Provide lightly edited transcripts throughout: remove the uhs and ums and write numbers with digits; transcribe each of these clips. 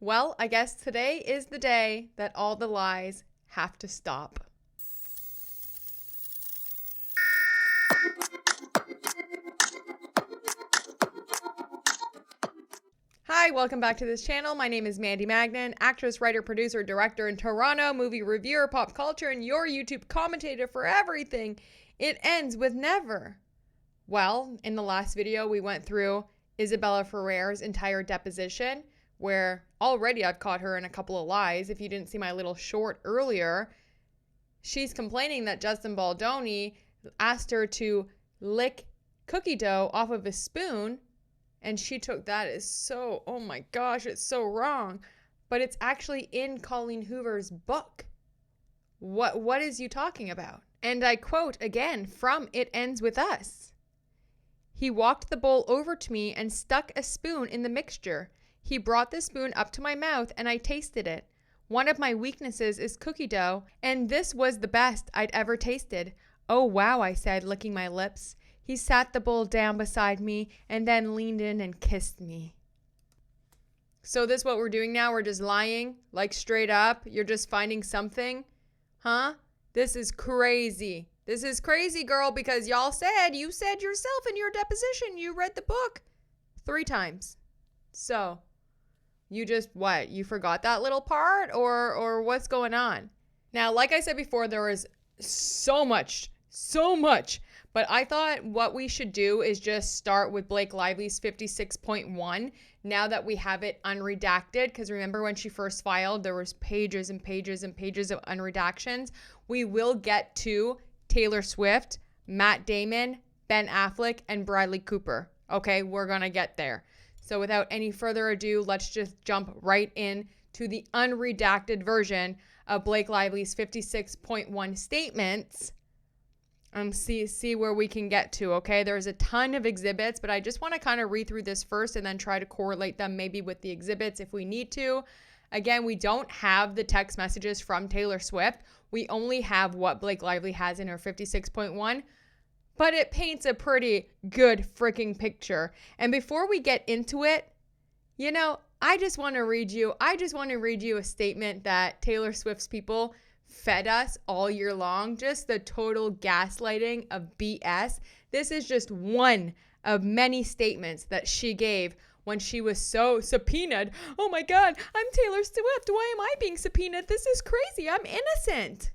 Well, I guess today is the day that all the lies have to stop. Hi, welcome back to this channel. My name is Mandy Magnan, actress, writer, producer, director in Toronto, movie reviewer, pop culture, and your YouTube commentator for everything. It ends with never. Well, in the last video, we went through Isabella Ferrer's entire deposition, where already I've caught her in a couple of lies. If you didn't see my little short earlier, she's complaining that Justin Baldoni asked her to lick cookie dough off of a spoon, and she took that as so, oh my gosh, it's so wrong. But it's actually in Colleen Hoover's book. What is you talking about? And I quote again from It Ends With Us. He walked the bowl over to me and stuck a spoon in the mixture. He brought the spoon up to my mouth and I tasted it. One of my weaknesses is cookie dough, and this was the best I'd ever tasted. Oh wow, I said, licking my lips. He sat the bowl down beside me and then leaned in and kissed me. So this is what we're doing now? We're just lying, like straight up? You're just finding something? Huh? This is crazy. This is crazy, girl, because you said yourself in your deposition, you read the book 3 times. So, you just, what? You forgot that little part or what's going on? Now, like I said before, there was so much, but I thought what we should do is just start with Blake Lively's 56.1 now that we have it unredacted, because remember when she first filed, there was pages and pages and pages of unredactions. We will get to Taylor Swift, Matt Damon, Ben Affleck, and Bradley Cooper. Okay, we're going to get there. So without any further ado, let's just jump right in to the unredacted version of Blake Lively's 56.1 statements and see where we can get to, okay? There's a ton of exhibits, but I just want to kind of read through this first and then try to correlate them maybe with the exhibits if we need to. Again, we don't have the text messages from Taylor Swift. We only have what Blake Lively has in her 56.1. But it paints a pretty good freaking picture. And before we get into it, I just want to read you a statement that Taylor Swift's people fed us all year long. Just the total gaslighting of BS. This is just one of many statements that she gave when she was so subpoenaed. Oh my God, I'm Taylor Swift. Why am I being subpoenaed? This is crazy. I'm innocent.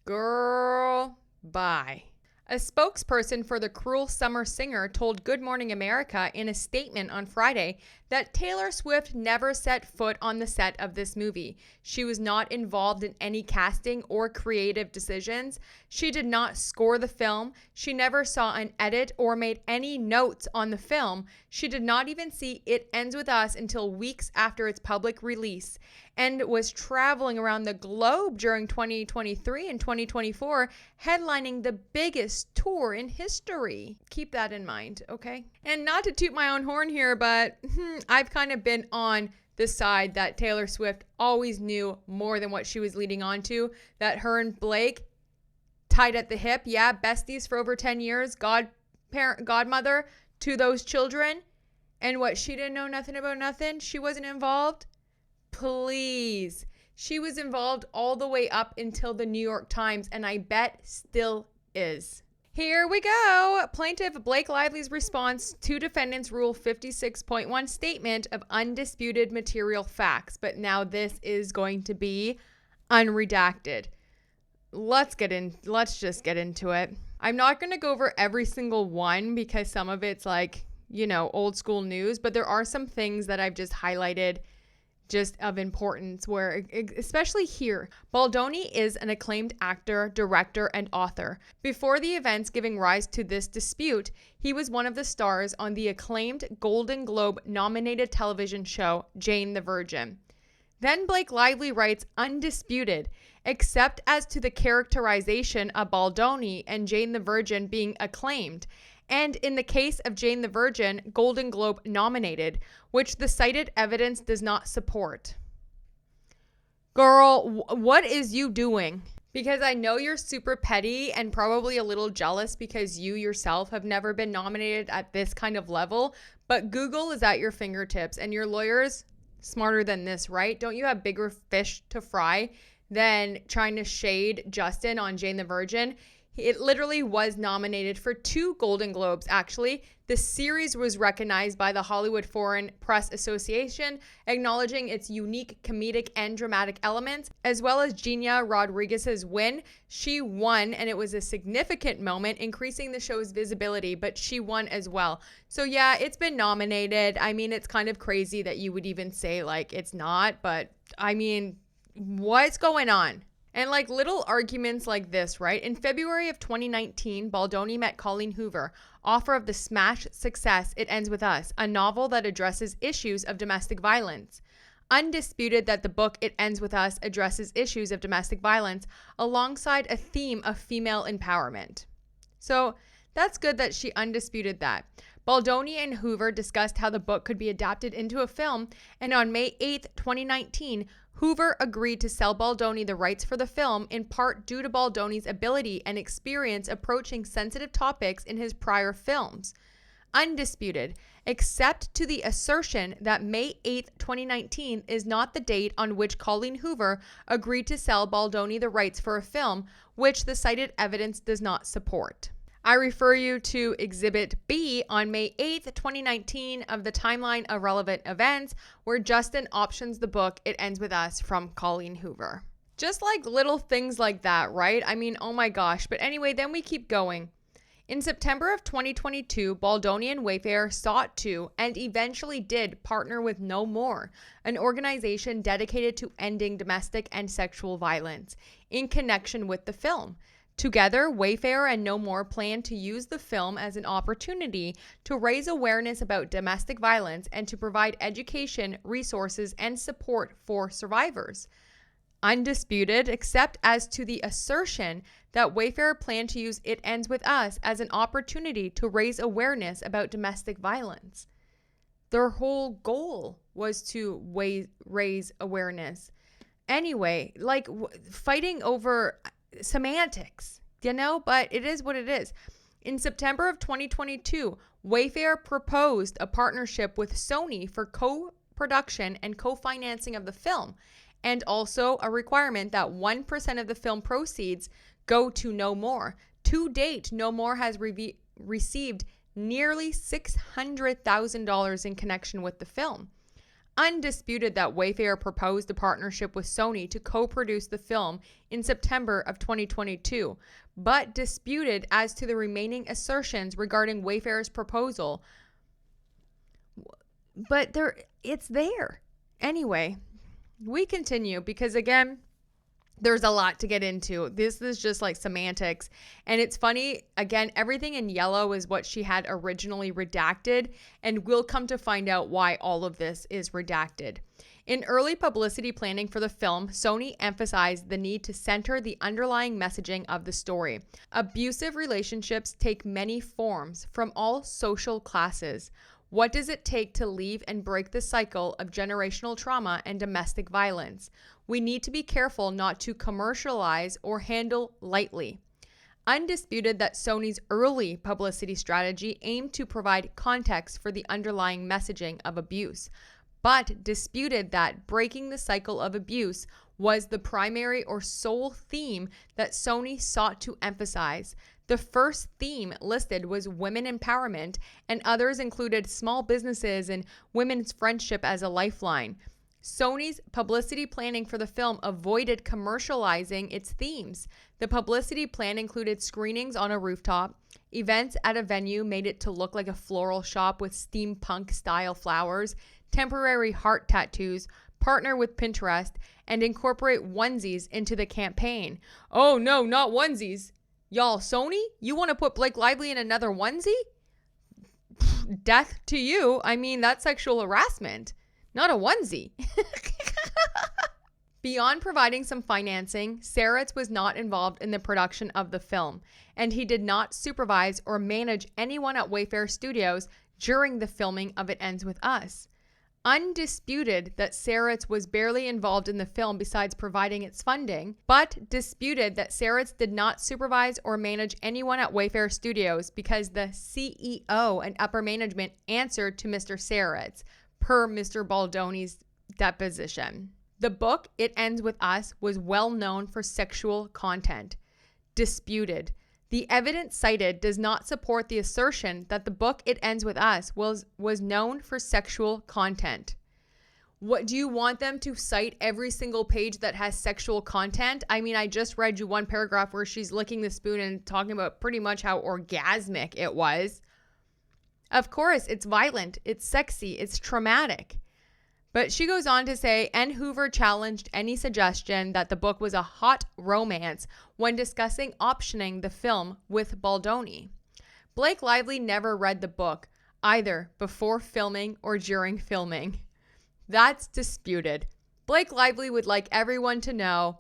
Girl. Bye. A spokesperson for the Cruel Summer Singer told Good Morning America in a statement on Friday that Taylor Swift never set foot on the set of this movie. She was not involved in any casting or creative decisions. She did not score the film. She never saw an edit or made any notes on the film. She did not even see It Ends With Us until weeks after its public release, and was traveling around the globe during 2023 and 2024, headlining the biggest tour in history. Keep that in mind, okay? And not to toot my own horn here, but I've kind of been on the side that Taylor Swift always knew more than what she was leading on to, that her and Blake tied at the hip, yeah, besties for over 10 years, godmother to those children, and what, she didn't know nothing about nothing? She wasn't involved? Please. She was involved all the way up until the New York Times, and I bet still is. Here we go. Plaintiff Blake Lively's response to defendant's Rule 56.1 statement of undisputed material facts. But now this is going to be unredacted. Let's just get into it. I'm not going to go over every single one because some of it's like, old school news, but there are some things that I've just highlighted just of importance, where especially here, Baldoni is an acclaimed actor, director, and author. Before the events giving rise to this dispute, he was one of the stars on the acclaimed Golden Globe nominated television show Jane the Virgin. Then Blake Lively writes undisputed, except as to the characterization of Baldoni and Jane the Virgin being acclaimed, and in the case of Jane the Virgin, Golden Globe nominated, which the cited evidence does not support. Girl, what is you doing? Because I know you're super petty and probably a little jealous because you yourself have never been nominated at this kind of level, but Google is at your fingertips and your lawyer's smarter than this, right? Don't you have bigger fish to fry than trying to shade Justin on Jane the Virgin? It literally was nominated for 2 Golden Globes, actually. The series was recognized by the Hollywood Foreign Press Association, acknowledging its unique comedic and dramatic elements, as well as Gina Rodriguez's win. She won, and it was a significant moment, increasing the show's visibility, but she won as well. So yeah, it's been nominated. I mean, it's kind of crazy that you would even say, like, it's not, but I mean, what's going on? And like little arguments like this, right? In February of 2019, Baldoni met Colleen Hoover, author of the smash success It Ends With Us, a novel that addresses issues of domestic violence. Undisputed that the book It Ends With Us addresses issues of domestic violence alongside a theme of female empowerment. So that's good that she undisputed that. Baldoni and Hoover discussed how the book could be adapted into a film, and on May 8th, 2019, Hoover agreed to sell Baldoni the rights for the film, in part due to Baldoni's ability and experience approaching sensitive topics in his prior films. Undisputed, except to the assertion that May 8th, 2019 is not the date on which Colleen Hoover agreed to sell Baldoni the rights for a film, which the cited evidence does not support. I refer you to Exhibit B on May 8th, 2019 of the timeline of relevant events, where Justin options the book It Ends With Us from Colleen Hoover. Just like little things like that, right? I mean, oh my gosh. But anyway, then we keep going. In September of 2022, Baldoni and Wayfair sought to, and eventually did, partner with No More, an organization dedicated to ending domestic and sexual violence, in connection with the film. Together, Wayfair and No More plan to use the film as an opportunity to raise awareness about domestic violence and to provide education, resources, and support for survivors. Undisputed, except as to the assertion that Wayfair planned to use It Ends With Us as an opportunity to raise awareness about domestic violence. Their whole goal was to raise awareness. Anyway, like fighting over semantics, you know, but it is what it is. In September of 2022, Wayfair proposed a partnership with Sony for co-production and co-financing of the film, and also a requirement that 1% of the film proceeds go to No More. To date, No More has received nearly $600,000 in connection with the film. Undisputed that Wayfair proposed a partnership with Sony to co-produce the film in September of 2022, but disputed as to the remaining assertions regarding Wayfair's proposal. But it's there. Anyway, we continue because, again, there's a lot to get into. This is just like semantics. And it's funny, again, everything in yellow is what she had originally redacted, and we'll come to find out why all of this is redacted. In early publicity planning for the film, Sony emphasized the need to center the underlying messaging of the story. Abusive relationships take many forms from all social classes. What does it take to leave and break the cycle of generational trauma and domestic violence? We need to be careful not to commercialize or handle lightly. Undisputed that Sony's early publicity strategy aimed to provide context for the underlying messaging of abuse, but disputed that breaking the cycle of abuse was the primary or sole theme that Sony sought to emphasize. The first theme listed was women empowerment, and others included small businesses and women's friendship as a lifeline. Sony's publicity planning for the film avoided commercializing its themes. The publicity plan included screenings on a rooftop. Events at a venue made it to look like a floral shop with steampunk-style flowers, temporary heart tattoos, partner with Pinterest, and incorporate onesies into the campaign. Oh no, not onesies. Y'all, Sony, you want to put Blake Lively in another onesie? Death to you. I mean, that's sexual harassment. Not a onesie. Beyond providing some financing, Saritz was not involved in the production of the film, and he did not supervise or manage anyone at Wayfair Studios during the filming of It Ends With Us. undisputed that Saritz was barely involved in the film besides providing its funding, but disputed that Saritz did not supervise or manage anyone at Wayfair Studios because the CEO and upper management answered to Mr. Saritz, per Mr. Baldoni's deposition. The book, It Ends With Us, was well known for sexual content. Disputed. The evidence cited does not support the assertion that the book It Ends With Us was known for sexual content. What do you want them to cite every single page that has sexual content? I mean, I just read you one paragraph where she's licking the spoon and talking about pretty much how orgasmic it was. Of course, it's violent, it's sexy, it's traumatic. But she goes on to say, N. Hoover challenged any suggestion that the book was a hot romance when discussing optioning the film with Baldoni. Blake Lively never read the book, either before filming or during filming. That's disputed. Blake Lively would like everyone to know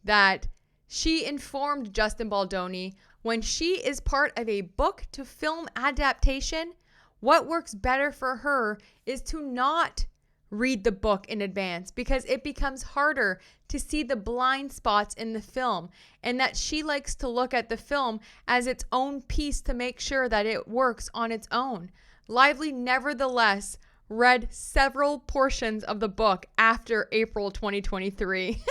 that she informed Justin Baldoni when she is part of a book to film adaptation, what works better for her is to not read the book in advance because it becomes harder to see the blind spots in the film, and that she likes to look at the film as its own piece to make sure that it works on its own. Lively nevertheless read several portions of the book after April 2023.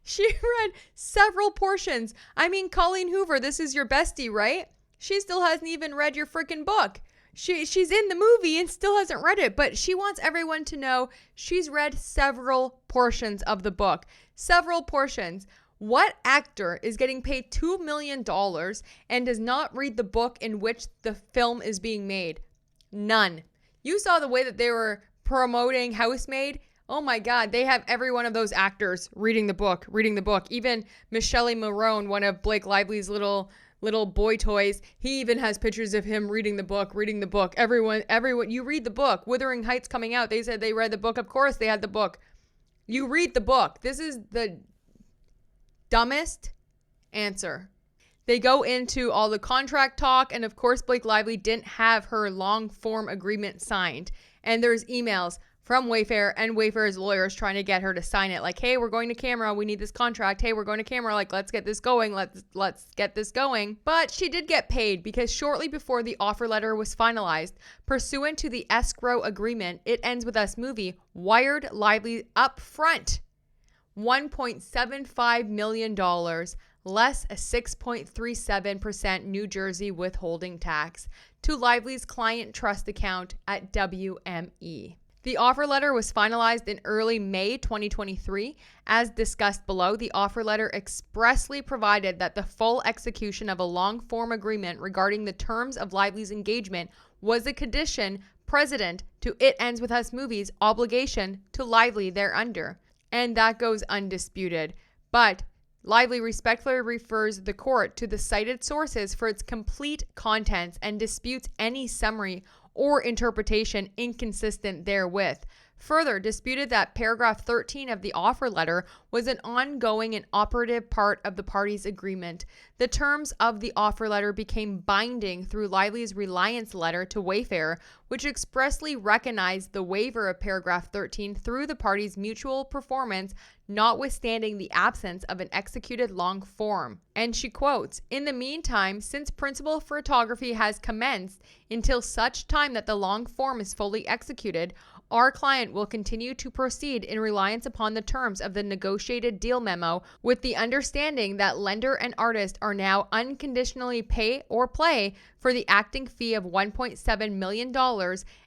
She read several portions. I mean, Colleen Hoover, this is your bestie, right? She still hasn't even read your freaking book. She's in the movie and still hasn't read it, but she wants everyone to know she's read several portions of the book. Several portions. What actor is getting paid $2 million and does not read the book in which the film is being made? None. You saw the way that they were promoting Housemaid. Oh my God, they have every one of those actors reading the book. Even Michelle Marone, one of Blake Lively's little boy toys, he even has pictures of him reading the book. Everyone, you read the book. Wuthering Heights coming out, they said they read the book. Of course they had the book. You read the book. This is the dumbest answer. They go into all the contract talk, and of course Blake Lively didn't have her long form agreement signed. And there's emails from Wayfair and Wayfair's lawyers trying to get her to sign it. Like, hey, we're going to camera. We need this contract. Hey, we're going to camera. Like, let's get this going. Let's get this going. But she did get paid because shortly before the offer letter was finalized, pursuant to the escrow agreement, It Ends With Us movie wired Lively up front $1.75 million, less a 6.37% New Jersey withholding tax, to Lively's client trust account at WME. The offer letter was finalized in early May 2023. As discussed below, the offer letter expressly provided that the full execution of a long-form agreement regarding the terms of Lively's engagement was a condition precedent to It Ends With Us movie's obligation to Lively thereunder. And that goes undisputed. But Lively respectfully refers the court to the cited sources for its complete contents and disputes any summary or interpretation inconsistent therewith. Further, disputed that paragraph 13 of the offer letter was an ongoing and operative part of the parties' agreement. The terms of the offer letter became binding through Lively's reliance letter to Wayfair, which expressly recognized the waiver of paragraph 13 through the parties' mutual performance, notwithstanding the absence of an executed long form. And she quotes, "In the meantime, since principal photography has commenced, until such time that the long form is fully executed, our client will continue to proceed in reliance upon the terms of the negotiated deal memo, with the understanding that lender and artist are now unconditionally pay or play for the acting fee of $1.7 million,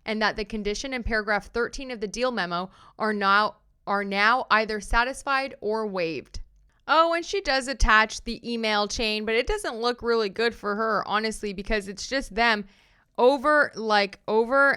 and that the condition in paragraph 13 of the deal memo are now either satisfied or waived." Oh, and she does attach the email chain, but it doesn't look really good for her, honestly, because it's just them over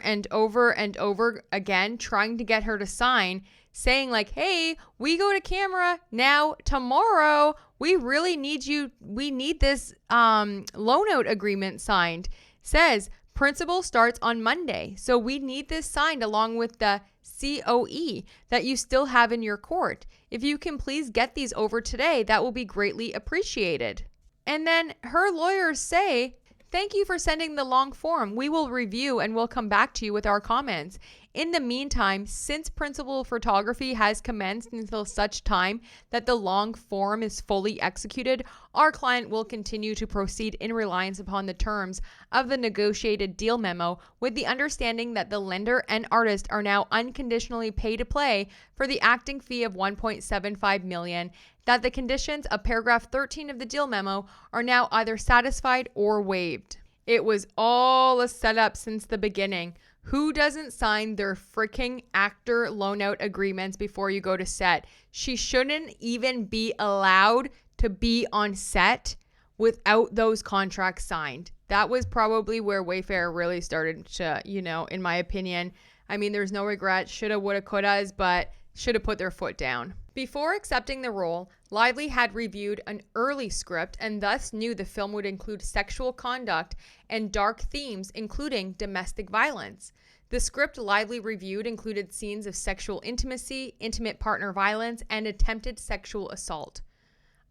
and over again trying to get her to sign, saying like, hey, we go to camera now tomorrow. We really need you. We need this loan note agreement signed. Says principal starts on Monday. So we need this signed along with the COE that you still have in your court. If you can please get these over today, that will be greatly appreciated. And then her lawyers say Thank you for sending the long form. We will review and we'll come back to you with our comments. In the meantime, since principal photography has commenced until such time that the long form is fully executed, our client will continue to proceed in reliance upon the terms of the negotiated deal memo, with the understanding that the lender and artist are now unconditionally pay to play for the acting fee of $1.75 million, that the conditions of paragraph 13 of the deal memo are now either satisfied or waived. It was all a setup since the beginning. Who doesn't sign their freaking actor loan-out agreements before you go to set? She shouldn't even be allowed to be on set without those contracts signed. That was probably where Wayfair really started to, in my opinion. I mean, there's no regret. Shoulda, woulda, couldas, but should have put their foot down. Before accepting the role, Lively had reviewed an early script and thus knew the film would include sexual conduct and dark themes, including domestic violence. The script Lively reviewed included scenes of sexual intimacy, intimate partner violence, and attempted sexual assault.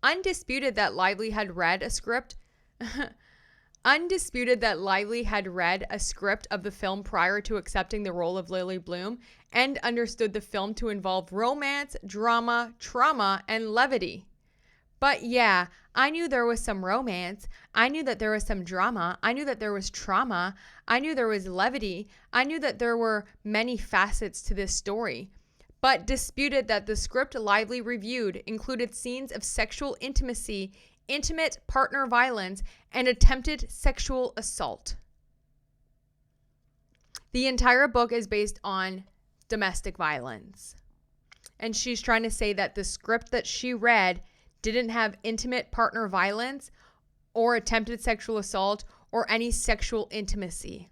Undisputed that Lively had read a script of the film prior to accepting the role of Lily Bloom and understood the film to involve romance, drama, trauma, and levity. But yeah, I knew there was some romance. I knew that there was some drama. I knew that there was trauma. I knew there was levity. I knew that there were many facets to this story. But disputed that the script Lively reviewed included scenes of sexual intimacy, intimate partner violence, and attempted sexual assault. The entire book is based on domestic violence. And she's trying to say that the script that she read didn't have intimate partner violence or attempted sexual assault or any sexual intimacy.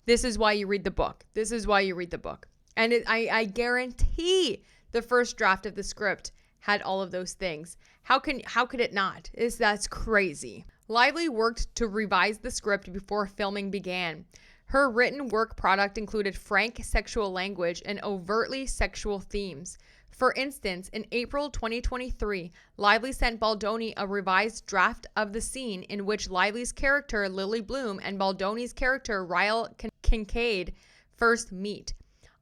This is why you read the book. This is why you read the book. And I guarantee the first draft of the script had all of those things. How could it not? That's crazy. Lively worked to revise the script before filming began. Her written work product included frank sexual language and overtly sexual themes. For instance, in April 2023, Lively sent Baldoni a revised draft of the scene in which Lively's character Lily Bloom and Baldoni's character Ryle Kincaid first meet.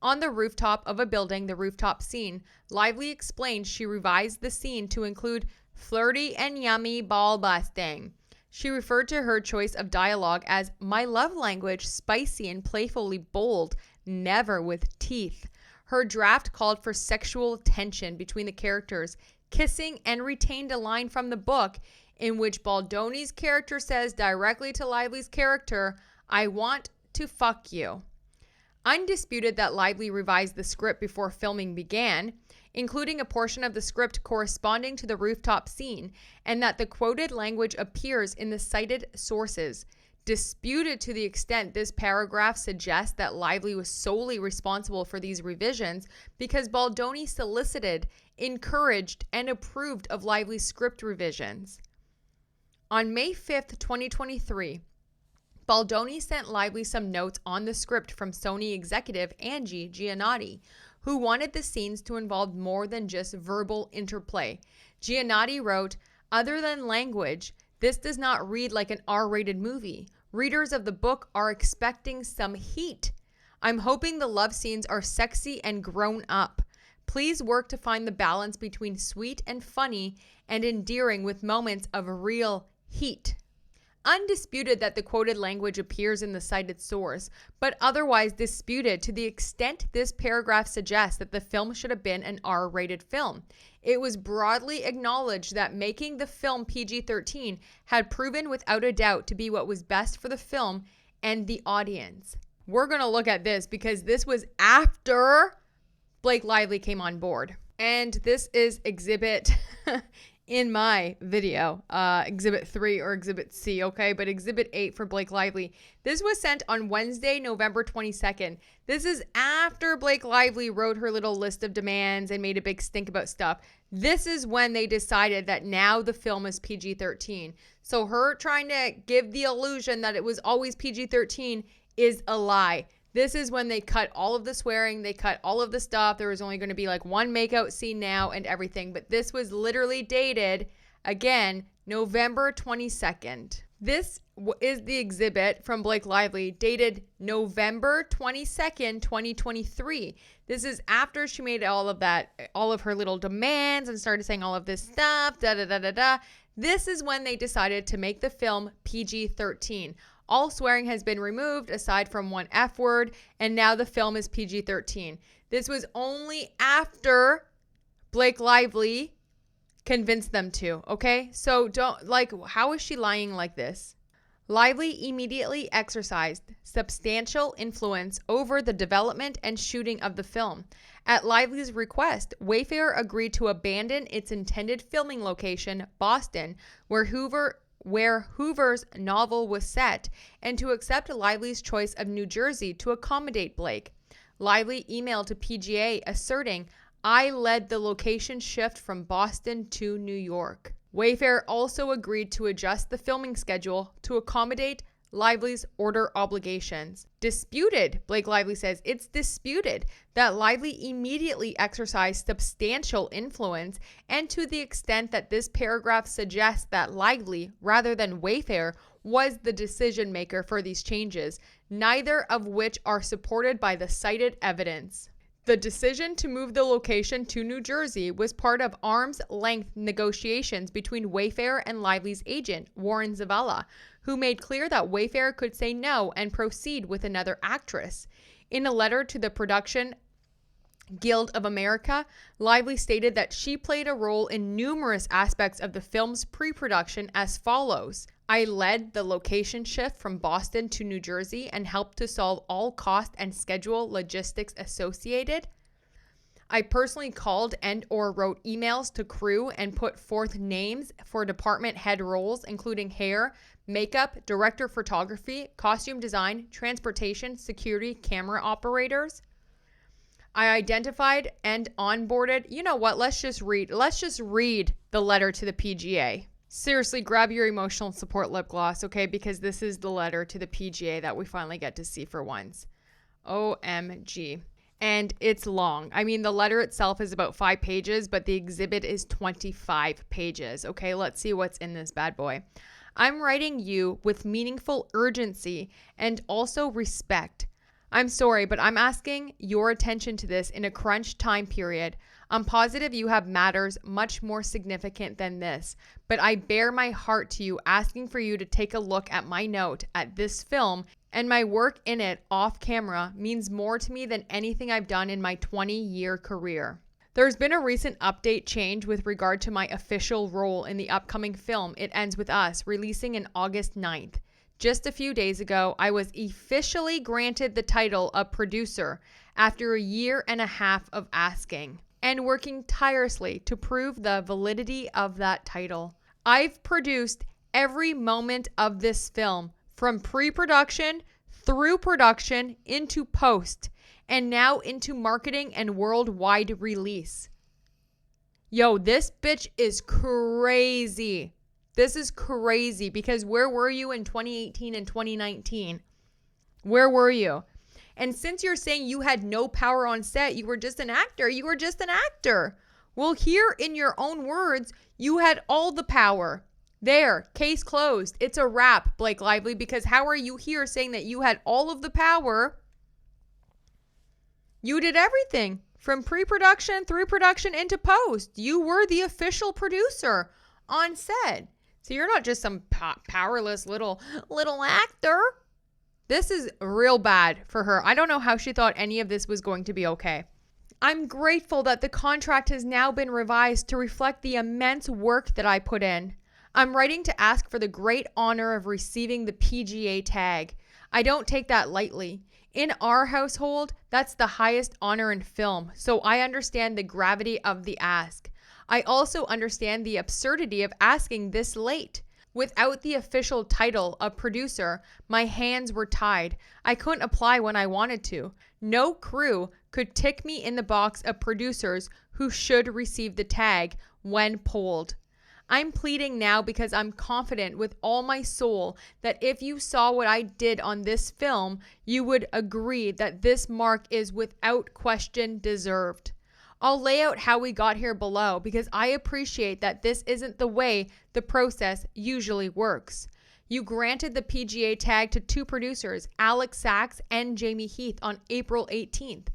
On the rooftop of a building, the rooftop scene, Lively explained she revised the scene to include flirty and yummy ball busting. She referred to her choice of dialogue as my love language, spicy and playfully bold, never with teeth. Her draft called for sexual tension between the characters, kissing, and retained a line from the book in which Baldoni's character says directly to Lively's character, I want to fuck you. Undisputed that Lively revised the script before filming began, including a portion of the script corresponding to the rooftop scene, and that the quoted language appears in the cited sources. Disputed to the extent this paragraph suggests that Lively was solely responsible for these revisions because Baldoni solicited, encouraged, and approved of Lively's script revisions. On May 5th, 2023, Baldoni sent Lively some notes on the script from Sony executive Angie Giannotti, who wanted the scenes to involve more than just verbal interplay. Giannotti wrote, other than language, this does not read like an R-rated movie. Readers of the book are expecting some heat. I'm hoping the love scenes are sexy and grown up. Please work to find the balance between sweet and funny and endearing with moments of real heat. Undisputed that the quoted language appears in the cited source, but otherwise disputed to the extent this paragraph suggests that the film should have been an R-rated film. It was broadly acknowledged that making the film PG-13 had proven without a doubt to be what was best for the film and the audience. We're going to look at this because this was after Blake Lively came on board. And this is exhibit in my video, exhibit 3 or exhibit C, okay? But exhibit 8 for Blake Lively. This was sent on Wednesday, November 22nd. This is after Blake Lively wrote her little list of demands and made a big stink about stuff. This is when they decided that now the film is PG-13. So her trying to give the illusion that it was always PG-13 is a lie. This is when they cut all of the swearing, they cut all of the stuff. There was only going to be like one makeout scene now and everything. But this was literally dated, again, November 22nd. This is the exhibit from Blake Lively dated November 22nd, 2023. This is after she made all of her little demands and started saying all of this stuff, This is when they decided to make the film PG-13. All swearing has been removed aside from one F word, and now the film is PG-13. This was only after Blake Lively convinced them to, okay? So how is she lying like this? Lively immediately exercised substantial influence over the development and shooting of the film. At Lively's request, Wayfair agreed to abandon its intended filming location, Boston, where Hoover's novel was set, and to accept Lively's choice of New Jersey to accommodate Blake. Lively emailed to PGA asserting, "I led the location shift from Boston to New York." Wayfair also agreed to adjust the filming schedule to accommodate Lively's order obligations. Disputed, Blake Lively says, it's disputed that Lively immediately exercised substantial influence, and to the extent that this paragraph suggests that Lively, rather than Wayfair, was the decision maker for these changes, neither of which are supported by the cited evidence. The decision to move the location to New Jersey was part of arm's length negotiations between Wayfair and Lively's agent, Warren Zavella, who made clear that Wayfair could say no and proceed with another actress. In a letter to the Production Guild of America, Lively stated that she played a role in numerous aspects of the film's pre-production as follows. "I led the location shift from Boston to New Jersey and helped to solve all cost and schedule logistics associated. I personally called and/or wrote emails to crew and put forth names for department head roles, including hair, makeup, director photography, costume design, transportation, security, camera operators. I identified and onboarded." You know what? Let's just read the letter to the PGA. Seriously, grab your emotional support lip gloss, okay? Because this is the letter to the PGA that we finally get to see for once. OMG. And it's long. I mean, the letter itself is about 5 pages, but the exhibit is 25 pages. Okay, let's see what's in this bad boy. "I'm writing you with meaningful urgency and also respect. I'm sorry, but I'm asking your attention to this in a crunch time period. I'm positive you have matters much more significant than this, but I bare my heart to you asking for you to take a look at my note at this film, and my work in it off camera means more to me than anything I've done in my 20-year career. There's been a recent update change with regard to my official role in the upcoming film It Ends With Us, releasing on August 9th. Just a few days ago, I was officially granted the title of producer after a year and a half of asking and working tirelessly to prove the validity of that title. I've produced every moment of this film, from pre-production through production into post, and now into marketing and worldwide release. Yo, this bitch is crazy. This is crazy, because where were you in 2018 and 2019? Where were you? And since you're saying you had no power on set, you were just an actor. You were just an actor. Well, here in your own words, you had all the power. There, case closed. It's a wrap, Blake Lively, because how are you here saying that you had all of the power? You did everything from pre-production through production into post. You were the official producer on set. So you're not just some powerless little actor. This is real bad for her. I don't know how she thought any of this was going to be okay. I'm grateful that the contract has now been revised to reflect the immense work that I put in. I'm writing to ask for the great honor of receiving the PGA tag. I don't take that lightly. In our household, that's the highest honor in film, so I understand the gravity of the ask. I also understand the absurdity of asking this late. Without the official title of producer, my hands were tied. I couldn't apply when I wanted to. No crew could tick me in the box of producers who should receive the tag when polled. I'm pleading now because I'm confident with all my soul that if you saw what I did on this film, you would agree that this mark is without question deserved. I'll lay out how we got here below because I appreciate that this isn't the way the process usually works. You granted the PGA tag to two producers, Alex Sachs and Jamie Heath, on April 18th.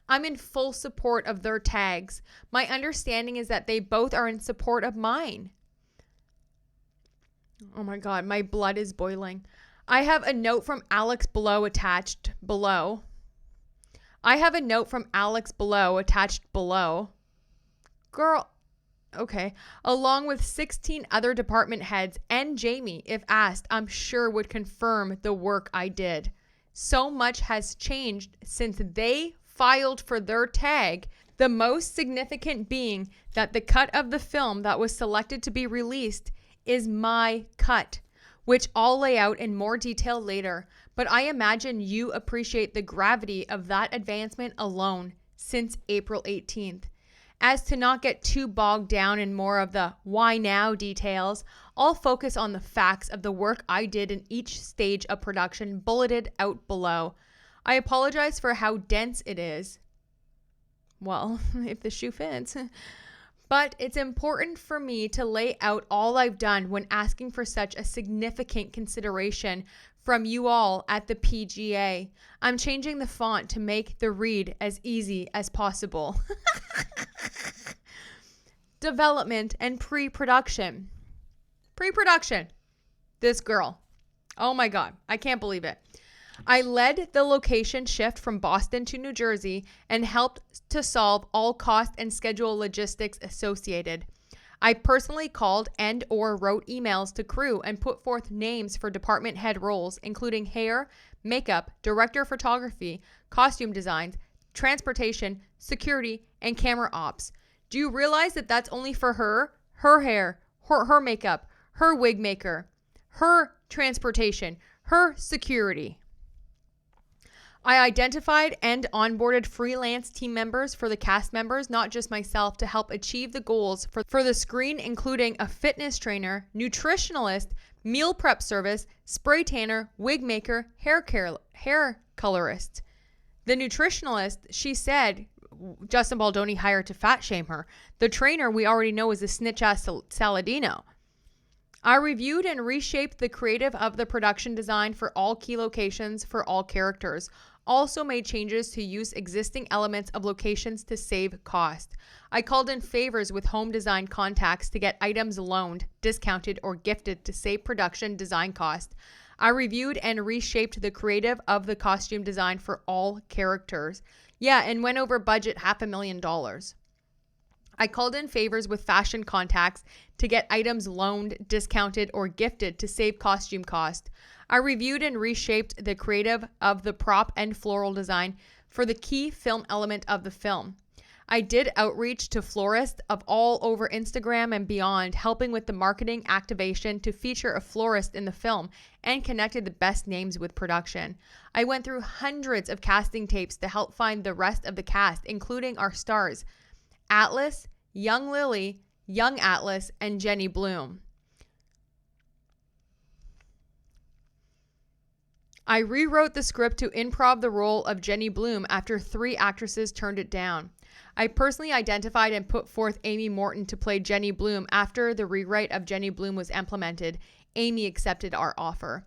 I'm in full support of their tags. My understanding is that they both are in support of mine. Oh my God, my blood is boiling. I have a note from Alex below attached below. Girl, okay. Along with 16 other department heads, and Jamie, if asked, I'm sure would confirm the work I did. So much has changed since they filed for their tag, the most significant being that the cut of the film that was selected to be released is my cut, which I'll lay out in more detail later, but I imagine you appreciate the gravity of that advancement alone since April 18th. As to not get too bogged down in more of the why now details, I'll focus on the facts of the work I did in each stage of production bulleted out below. I apologize for how dense it is. Well, if the shoe fits. But it's important for me to lay out all I've done when asking for such a significant consideration from you all at the PGA. I'm changing the font to make the read as easy as possible. Development and pre-production. Pre-production. This girl. Oh my God. I can't believe it. I led the location shift from Boston to New Jersey and helped to solve all cost and schedule logistics associated. I personally called and or wrote emails to crew and put forth names for department head roles, including hair, makeup, director of photography, costume designs, transportation, security, and camera ops. Do you realize that that's only for her hair, her makeup, her wig maker, her transportation, her security? I identified and onboarded freelance team members for the cast members, not just myself, to help achieve the goals for the screen, including a fitness trainer, nutritionalist, meal prep service, spray tanner, wig maker, hair colorist. The nutritionalist, she said, Justin Baldoni hired to fat shame her. The trainer we already know is a snitch-ass Saladino. I reviewed and reshaped the creative of the production design for all key locations for all characters. Also made changes to use existing elements of locations to save cost. I called in favors with home design contacts to get items loaned, discounted, or gifted to save production design cost. I reviewed and reshaped the creative of the costume design for all characters. Yeah, and went over budget $500,000. I called in favors with fashion contacts to get items loaned, discounted, or gifted to save costume cost. I reviewed and reshaped the creative of the prop and floral design for the key film element of the film. I did outreach to florists of all over Instagram and beyond, helping with the marketing activation to feature a florist in the film and connected the best names with production. I went through hundreds of casting tapes to help find the rest of the cast, including our stars, Atlas, Young Lily, Young Atlas, and Jenny Bloom. I rewrote the script to improv the role of Jenny Bloom after 3 actresses turned it down. I personally identified and put forth Amy Morton to play Jenny Bloom after the rewrite of Jenny Bloom was implemented. Amy accepted our offer.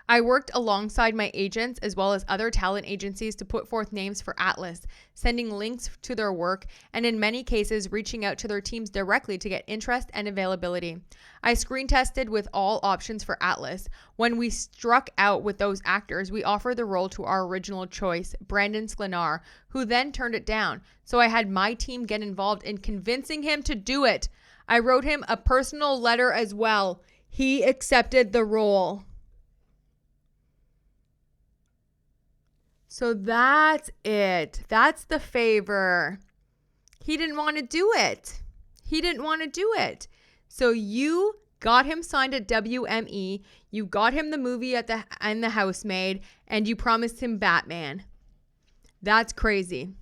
I worked alongside my agents as well as other talent agencies to put forth names for Atlas, sending links to their work, and in many cases reaching out to their teams directly to get interest and availability. I screen tested with all options for Atlas. When we struck out with those actors, we offered the role to our original choice, Brandon Sklenar, who then turned it down. So I had my team get involved in convincing him to do it. I wrote him a personal letter as well. He accepted the role. So that's it. That's the favor. He didn't want to do it. So you got him signed at WME. You got him the movie and the Housemaid, and you promised him Batman. That's crazy.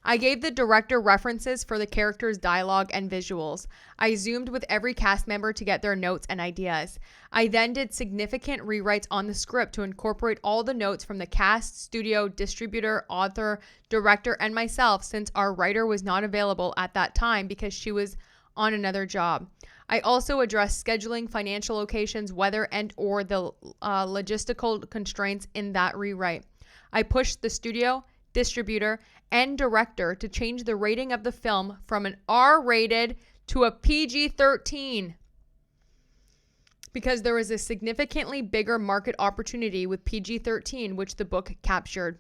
I gave the director references for the characters' dialogue and visuals. I zoomed with every cast member to get their notes and ideas. I then did significant rewrites on the script to incorporate all the notes from the cast, studio, distributor, author, director, and myself, since our writer was not available at that time because she was on another job. I also addressed scheduling, financial locations, weather, and or the logistical constraints in that rewrite. I pushed the studio, distributor, and director to change the rating of the film from an R-rated to a PG-13 because there was a significantly bigger market opportunity with PG-13, which the book captured.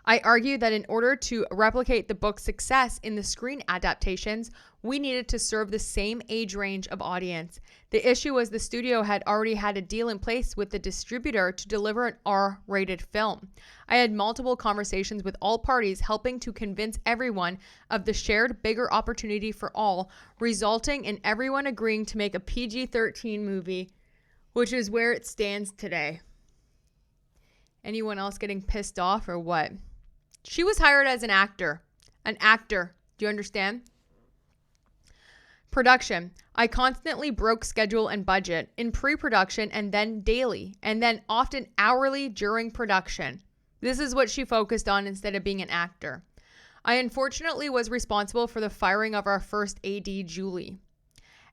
I argued that in order to replicate the book's success in the screen adaptations, we needed to serve the same age range of audience. The issue was the studio had already had a deal in place with the distributor to deliver an R-rated film. I had multiple conversations with all parties, helping to convince everyone of the shared bigger opportunity for all, resulting in everyone agreeing to make a PG-13 movie, which is where it stands today. Anyone else getting pissed off or what? She was hired as an actor. An actor. Do you understand? Production. I constantly broke schedule and budget in pre-production and then daily and then often hourly during production. This is what she focused on instead of being an actor. I unfortunately was responsible for the firing of our first AD, Julie,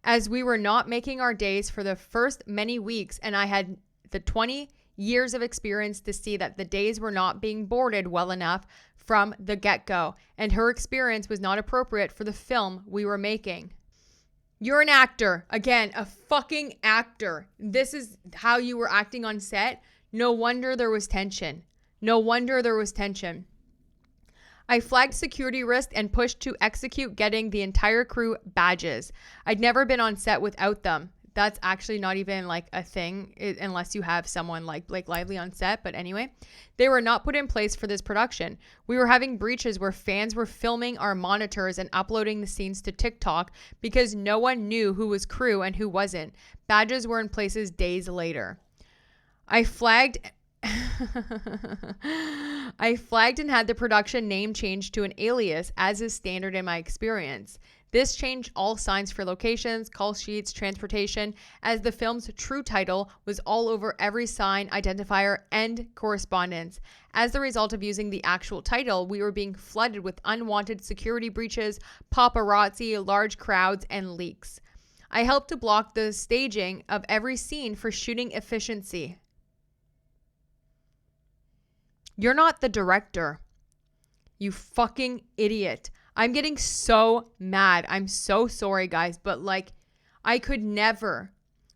as we were not making our days for the first many weeks, and I had the 20 years of experience to see that the days were not being boarded well enough from the get-go, and her experience was not appropriate for the film we were making. You're an actor. Again, a fucking actor. This is how you were acting on set. No wonder there was tension. No wonder there was tension. I flagged security risk and pushed to execute getting the entire crew badges. I'd never been on set without them. That's actually not even like a thing unless you have someone like Blake Lively on set. But anyway, they were not put in place for this production. We were having breaches where fans were filming our monitors and uploading the scenes to TikTok because no one knew who was crew and who wasn't. Badges were in places days later. I flagged and had the production name changed to an alias, as is standard in my experience. This changed all signs for locations, call sheets, transportation, as the film's true title was all over every sign, identifier, and correspondence. As the result of using the actual title, we were being flooded with unwanted security breaches, paparazzi, large crowds, and leaks. I helped to block the staging of every scene for shooting efficiency. You're not the director. You fucking idiot. I'm getting so mad. I'm so sorry, guys, but like, I could never.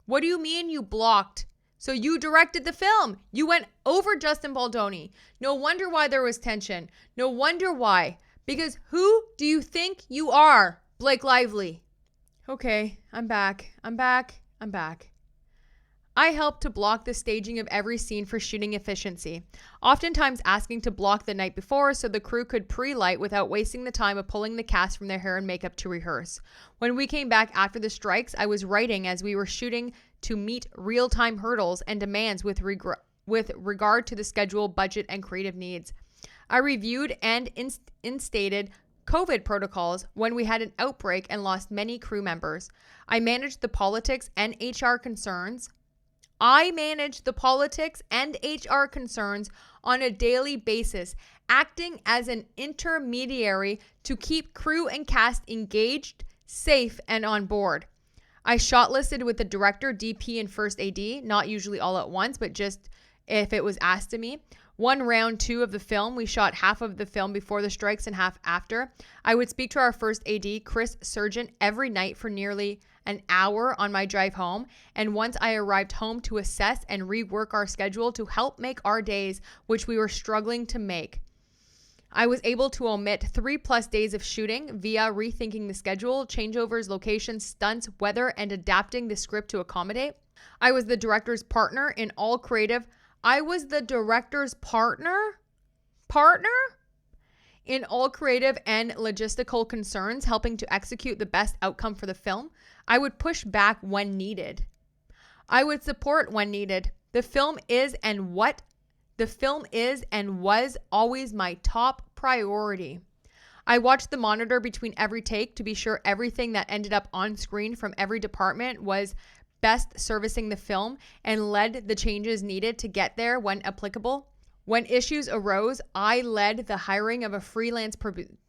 What do you mean you blocked? So you directed the film. You went over Justin Baldoni. No wonder why there was tension. No wonder why. Because who do you think you are, Blake Lively? Okay, I'm back. I helped to block the staging of every scene for shooting efficiency, oftentimes asking to block the night before so the crew could pre-light without wasting the time of pulling the cast from their hair and makeup to rehearse. When we came back after the strikes, I was writing as we were shooting to meet real-time hurdles and demands with regard to the schedule, budget, and creative needs. I reviewed and instated COVID protocols when we had an outbreak and lost many crew members. I managed the politics and HR concerns on a daily basis, acting as an intermediary to keep crew and cast engaged, safe, and on board. I shortlisted with the director, DP, and first AD, not usually all at once, but just if it was asked of me. Round 2 of the film, we shot half of the film before the strikes and half after. I would speak to our first AD, Chris Surgeon, every night for nearly an hour on my drive home, and once I arrived home to assess and rework our schedule to help make our days, which we were struggling to make. I was able to omit 3+ days of shooting via rethinking the schedule, changeovers, locations, stunts, weather, and adapting the script to accommodate. I was the director's partner in all creative. In all creative and logistical concerns, helping to execute the best outcome for the film. I would push back when needed. I would support when needed. The film is and was always my top priority. I watched the monitor between every take to be sure everything that ended up on screen from every department was best servicing the film and led the changes needed to get there when applicable. When issues arose, I led the hiring of a freelance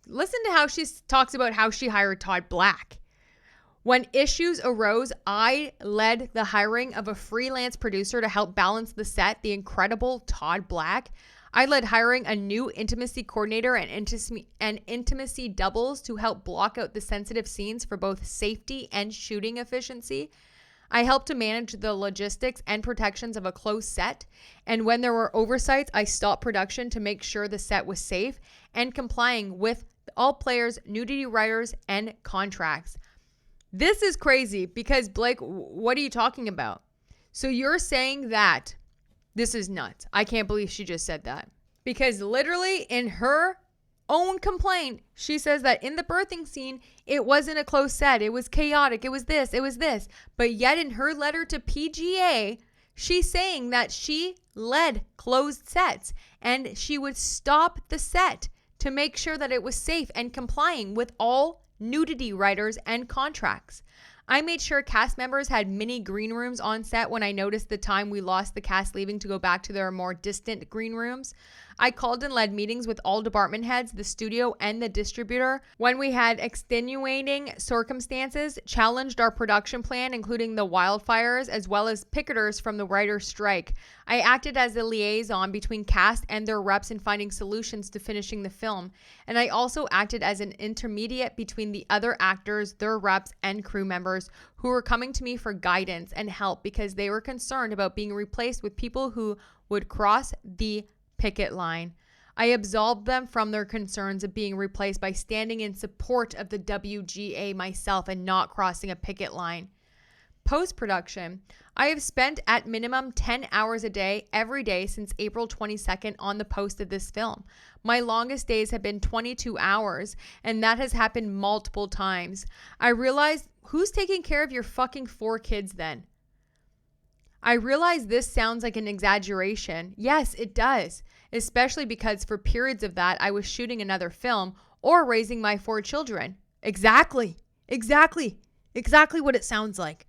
Listen to how she talks about how she hired Todd Black. When issues arose, I led the hiring of a freelance producer to help balance the set, the incredible Todd Black. I led hiring a new intimacy coordinator and intimacy doubles to help block out the sensitive scenes for both safety and shooting efficiency. I helped to manage the logistics and protections of a closed set. And when there were oversights, I stopped production to make sure the set was safe and complying with all players' nudity writers and contracts. This is crazy because, Blake, what are you talking about? So you're saying that this is nuts. I can't believe she just said that. Because literally in her own complaint, she says that in the birthing scene, it wasn't a closed set. It was chaotic. It was this. It was this. But yet in her letter to PGA, she's saying that she led closed sets and she would stop the set to make sure that it was safe and complying with all nudity writers and contracts. I made sure cast members had mini green rooms on set when I noticed the time we lost the cast leaving to go back to their more distant green rooms. I called and led meetings with all department heads, the studio, and the distributor. When we had extenuating circumstances, challenged our production plan, including the wildfires, as well as picketers from the writer's strike. I acted as a liaison between cast and their reps in finding solutions to finishing the film. And I also acted as an intermediate between the other actors, their reps, and crew members who were coming to me for guidance and help because they were concerned about being replaced with people who would cross the picket line. I absolved them from their concerns of being replaced by standing in support of the WGA myself and not crossing a picket line. Post-production, I have spent at minimum 10 hours a day every day since April 22nd on the post of this film. My longest days have been 22 hours, and that has happened multiple times. I realized, who's taking care of your fucking 4 kids then? I realize this sounds like an exaggeration. Yes, it does, especially because for periods of that, I was shooting another film or raising my 4 children. Exactly what it sounds like.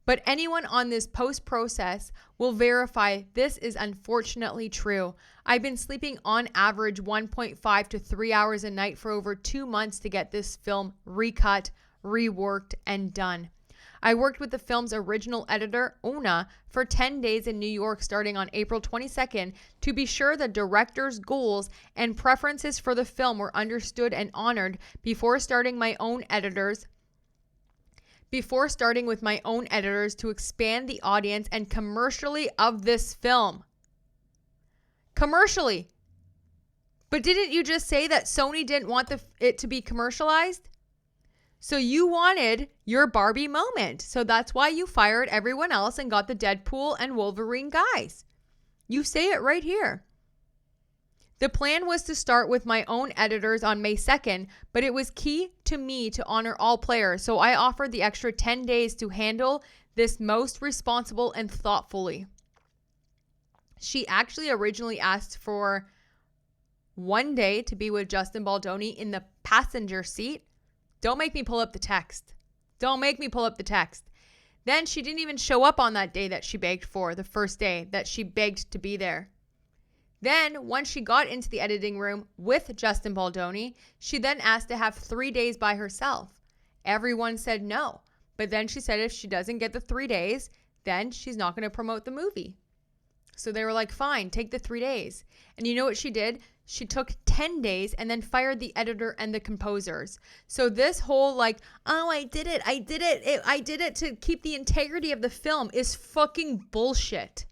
But anyone on this post-process will verify this is unfortunately true. I've been sleeping on average 1.5 to 3 hours a night for over 2 months to get this film recut, reworked, and done. I worked with the film's original editor, Una, for 10 days in New York starting on April 22nd to be sure the director's goals and preferences for the film were understood and honored before starting with my own editors to expand the audience and commercially of this film. Commercially. But didn't you just say that Sony didn't want it to be commercialized? So you wanted your Barbie moment. So that's why you fired everyone else and got the Deadpool and Wolverine guys. You say it right here. The plan was to start with my own editors on May 2nd, but it was key to me to honor all players. So I offered the extra 10 days to handle this most responsible and thoughtfully. She actually originally asked for 1 day to be with Justin Baldoni in the passenger seat. Don't make me pull up the text. Then she didn't even show up on that day that she begged for, the first day that she begged to be there. Then, once she got into the editing room with Justin Baldoni, she then asked to have 3 days by herself. Everyone said no. But then she said if she doesn't get the 3 days, then she's not going to promote the movie. So they were like, fine, take the 3 days. And you know what she did? She took 10 days and then fired the editor and the composers. So this whole like, oh, I did it to keep the integrity of the film is fucking bullshit.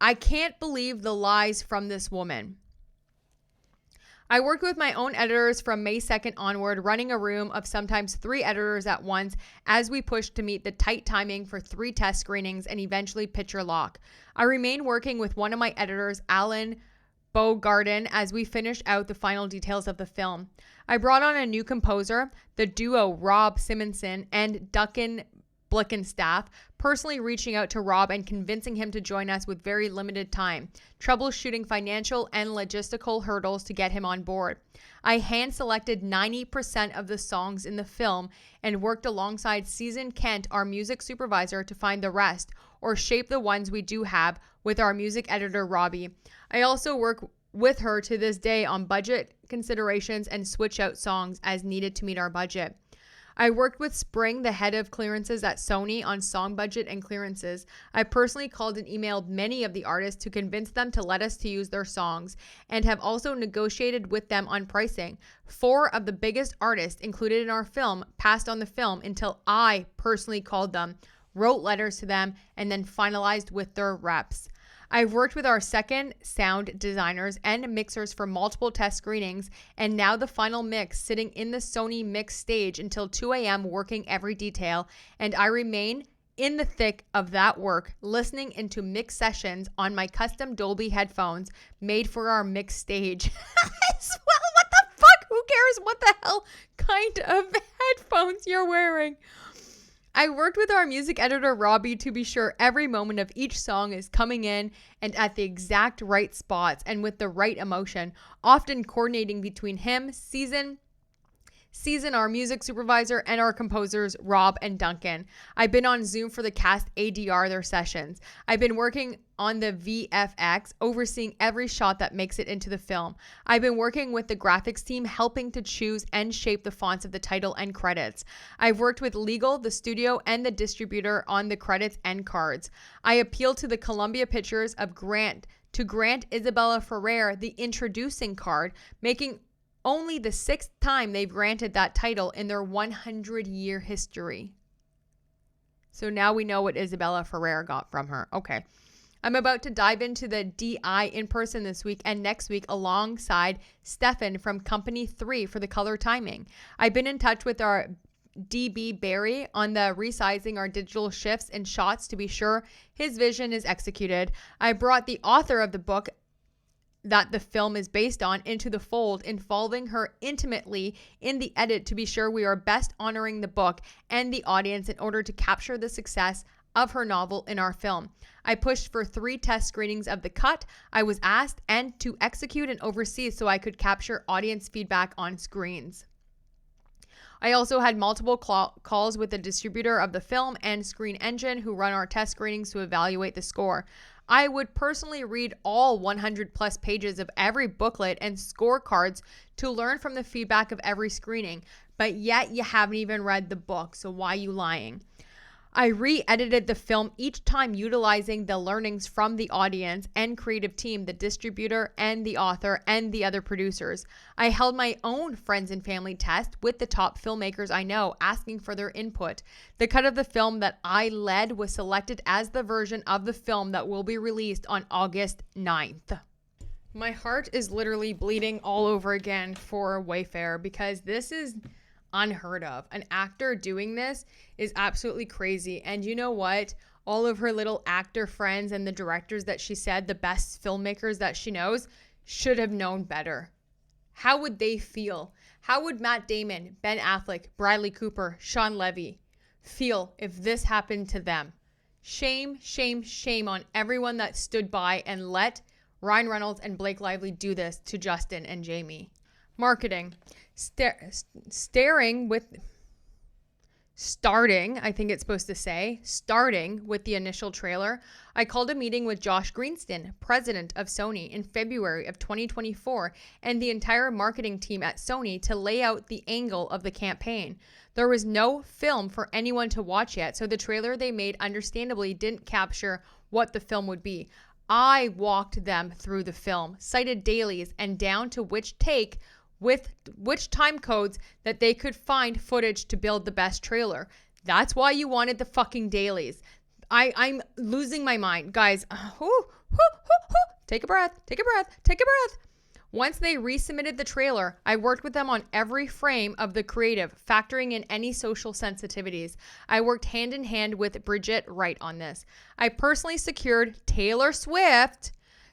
I can't believe the lies from this woman. I worked with my own editors from May 2nd onward, running a room of sometimes 3 editors at once as we pushed to meet the tight timing for 3 test screenings and eventually picture lock. I remained working with one of my editors, Alan Bogarden, as we finished out the final details of the film. I brought on a new composer, the duo Rob Simonson and Duncan Blickenstaff, personally reaching out to Rob and convincing him to join us with very limited time, troubleshooting financial and logistical hurdles to get him on board. I hand-selected 90% of the songs in the film and worked alongside Season Kent, our music supervisor, to find the rest, or shape the ones we do have with our music editor, Robbie. I also work with her to this day on budget considerations and switch out songs as needed to meet our budget. I worked with Spring, the head of clearances at Sony, on song budget and clearances. I personally called and emailed many of the artists to convince them to let us to use their songs, and have also negotiated with them on pricing. 4 of the biggest artists included in our film passed on the film until I personally called them, wrote letters to them, and then finalized with their reps. I've worked with our second sound designers and mixers for multiple test screenings, and now the final mix, sitting in the Sony mix stage until 2 a.m. working every detail, and I remain in the thick of that work, listening into mix sessions on my custom Dolby headphones made for our mix stage. Well, what the fuck? Who cares what the hell kind of headphones you're wearing? I worked with our music editor, Robbie, to be sure every moment of each song is coming in and at the exact right spots and with the right emotion, often coordinating between him, Season, our music supervisor, and our composers, Rob and Duncan. I've been on Zoom for the cast ADR their sessions. I've been working on the VFX, overseeing every shot that makes it into the film. I've been working with the graphics team, helping to choose and shape the fonts of the title and credits. I've worked with legal, the studio, and the distributor on the credits and cards. I appealed to the Columbia Pictures of grant Isabella Ferrer the introducing card, making only the 6th time they've granted that title in their 100-year history. So now we know what Isabella Ferrer got from her. Okay. I'm about to dive into the DI in person this week and next week alongside Stefan from Company 3 for the color timing. I've been in touch with our DB Barry on the resizing our digital shifts and shots to be sure his vision is executed. I brought the author of the book that the film is based on into the fold, involving her intimately in the edit to be sure we are best honoring the book and the audience in order to capture the success of her novel in our film. I pushed for 3 test screenings of the cut I was asked and to execute and oversee so I could capture audience feedback on screens. I also had multiple calls with the distributor of the film and Screen Engine who run our test screenings to evaluate the score. I would personally read all 100 plus pages of every booklet and scorecards to learn from the feedback of every screening, but yet you haven't even read the book, so why you lying? I re-edited the film each time utilizing the learnings from the audience and creative team, the distributor and the author and the other producers. I held my own friends and family test with the top filmmakers I know, asking for their input. The cut of the film that I led was selected as the version of the film that will be released on August 9th. My heart is literally bleeding all over again for Wayfair because this is unheard of. An actor doing this is absolutely crazy. And you know what? All of her little actor friends and the directors that she said, the best filmmakers that she knows, should have known better. How would they feel? How would Matt Damon, Ben Affleck, Bradley Cooper, Sean Levy feel if this happened to them? Shame, shame, shame on everyone that stood by and let Ryan Reynolds and Blake Lively do this to Justin and Jamie. Marketing. Starting, I think it's supposed to say, starting with the initial trailer, I called a meeting with Josh Greenston, president of Sony, in February of 2024, and the entire marketing team at Sony to lay out the angle of the campaign. There was no film for anyone to watch yet, so the trailer they made understandably didn't capture what the film would be. I walked them through the film, cited dailies, and down to which take with which time codes that they could find footage to build the best trailer. That's why you wanted the fucking dailies. I'm losing my mind. Guys, take a breath. Once they resubmitted the trailer, I worked with them on every frame of the creative, factoring in any social sensitivities. I worked hand in hand with Bridget Wright on this. I personally secured Taylor Swift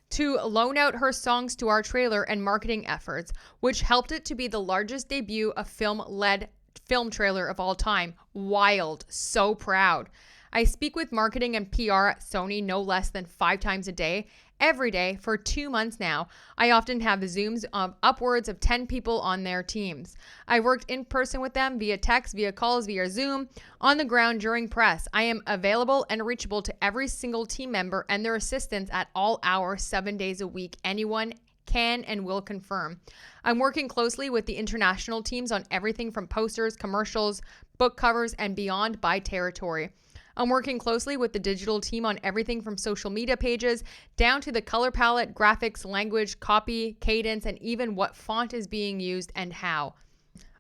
to loan out her songs to our trailer and marketing efforts, which helped it to be the largest debut of film-led film trailer of all time. Wild. So proud. I speak with marketing and PR at Sony no less than 5 times a day, every day for 2 months now. I often have Zooms of upwards of 10 people on their teams. I worked in person with them via text, via calls, via Zoom, on the ground during press. I am available and reachable to every single team member and their assistants at all hours, 7 days a week. Anyone, can and will confirm. I'm working closely with the international teams on everything from posters, commercials, book covers, and beyond by territory. I'm working closely with the digital team on everything from social media pages down to the color palette, graphics, language, copy, cadence, and even what font is being used and how.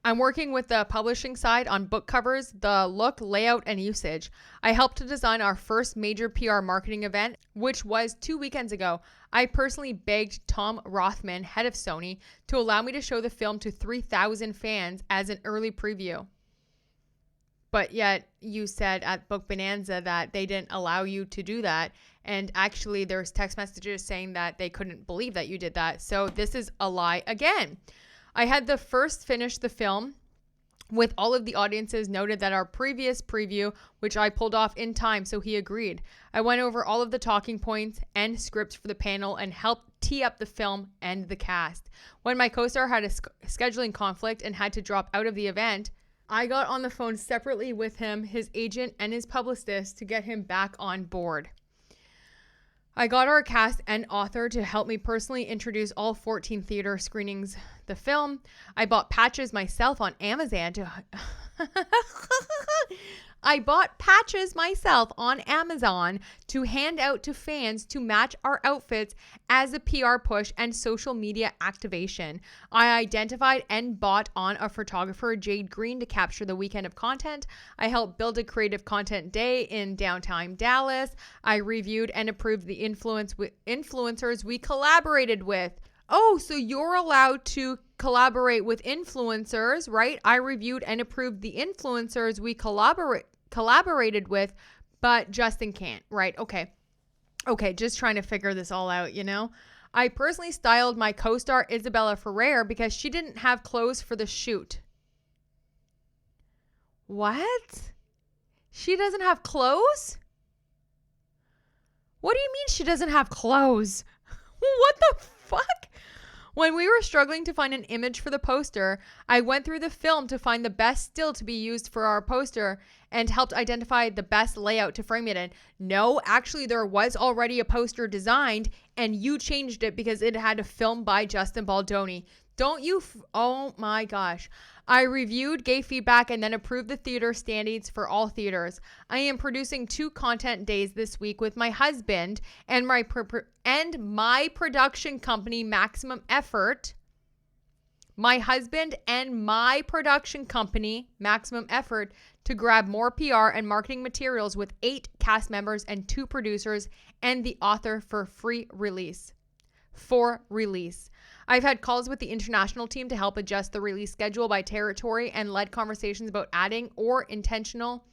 I'm working with the publishing side on book covers, the look, layout, and usage. I helped to design our first major PR marketing event, which was 2 weekends ago. I personally begged Tom Rothman, head of Sony, to allow me to show the film to 3,000 fans as an early preview. But yet you said at Book Bonanza that they didn't allow you to do that. And actually there's text messages saying that they couldn't believe that you did that. So this is a lie again. I had the first finish the film with all of the audiences noted that our previous preview, which I pulled off in time, so he agreed. I went over all of the talking points and scripts for the panel and helped tee up the film and the cast. When my co-star had a scheduling conflict and had to drop out of the event, I got on the phone separately with him, his agent, and his publicist to get him back on board. I got our cast and author to help me personally introduce all 14 theater screenings the film. I bought patches myself on Amazon to hand out to fans to match our outfits as a PR push and social media activation. I identified and bought on a photographer, Jade Green, to capture the weekend of content. I helped build a creative content day in downtown Dallas. I reviewed and approved the influencers we collaborated with. Oh, so you're allowed to collaborate with influencers, right? I reviewed and approved the influencers we collaborated with, but Justin can't, right? Okay, just trying to figure this all out, you know? I personally styled my co-star Isabella Ferrer because she didn't have clothes for the shoot. What? She doesn't have clothes? What do you mean she doesn't have clothes? What the fuck? When we were struggling to find an image for the poster, I went through the film to find the best still to be used for our poster and helped identify the best layout to frame it in. No, actually there was already a poster designed and you changed it because it had a film by Justin Baldoni. Don't you? Oh my gosh. I reviewed, gave feedback, and then approved the theater standings for all theaters. I am producing 2 content days this week with my husband and my production company, Maximum Effort. My husband and my production company, Maximum Effort, to grab more PR and marketing materials with 8 cast members and 2 producers and the author for release. I've had calls with the international team to help adjust the release schedule by territory and led conversations about adding or international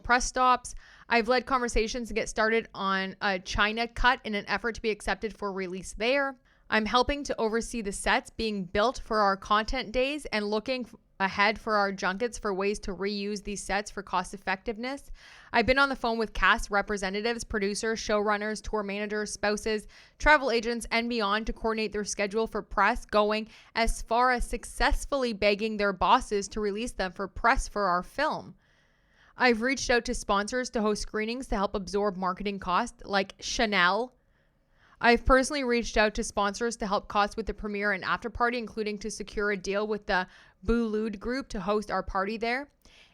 press stops. I've led conversations to get started on a China cut in an effort to be accepted for release there. I'm helping to oversee the sets being built for our content days and looking ahead for our junkets for ways to reuse these sets for cost effectiveness. I've been on the phone with cast representatives, producers, showrunners, tour managers, spouses, travel agents, and beyond to coordinate their schedule for press, going as far as successfully begging their bosses to release them for press for our film. I've reached out to sponsors to host screenings to help absorb marketing costs, like Chanel. I've personally reached out to sponsors to help costs with the premiere and after party, including to secure a deal with the Boulud Group to host our party there.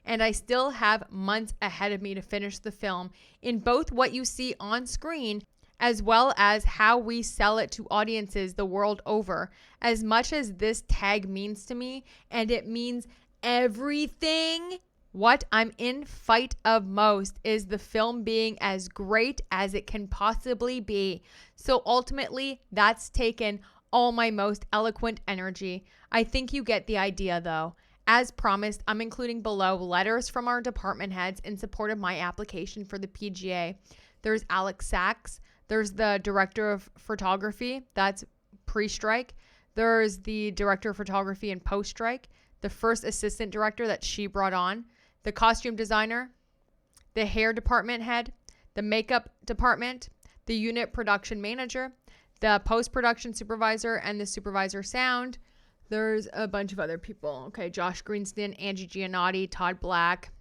And I still have months ahead of me to finish the film in both what you see on screen as well as how we sell it to audiences the world over. As much as this tag means to me, and it means everything, what I'm in fight of most is the film being as great as it can possibly be. So ultimately, that's taken all my most eloquent energy. I think you get the idea though. As promised, I'm including below letters from our department heads in support of my application for the PGA. There's Alex Sachs. There's the director of photography. That's pre-strike. There's the director of photography and post-strike. The first assistant director that she brought on. The costume designer. The hair department head. The makeup department. The unit production manager. The post-production supervisor and the supervisor sound. There's a bunch of other people. Okay, Josh Greenston, Angie Giannotti, Todd Black,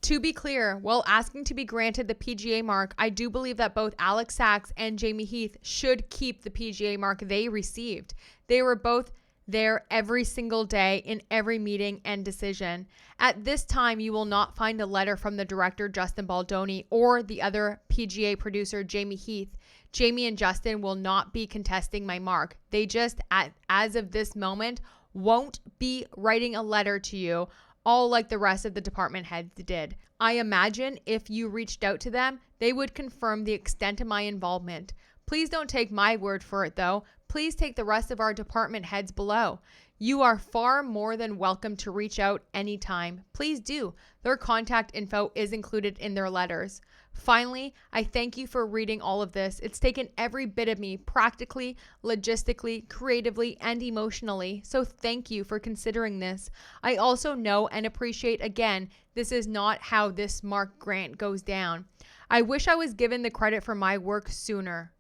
To be clear, while asking to be granted the PGA mark, I do believe that both Alex Sachs and Jamie Heath should keep the PGA mark they received. They were both there every single day in every meeting and decision. At this time, you will not find a letter from the director, Justin Baldoni, or the other PGA producer, Jamie Heath. Jamie and Justin will not be contesting my mark. They just, as of this moment, won't be writing a letter to you, all like the rest of the department heads did. I imagine if you reached out to them, they would confirm the extent of my involvement. Please don't take my word for it, though. Please take the rest of our department heads below. You are far more than welcome to reach out anytime. Please do. Their contact info is included in their letters. Finally, I thank you for reading all of this. It's taken every bit of me, practically, logistically, creatively, and emotionally. So thank you for considering this. I also know and appreciate, again, this is not how this mark grant goes down. I wish I was given the credit for my work sooner.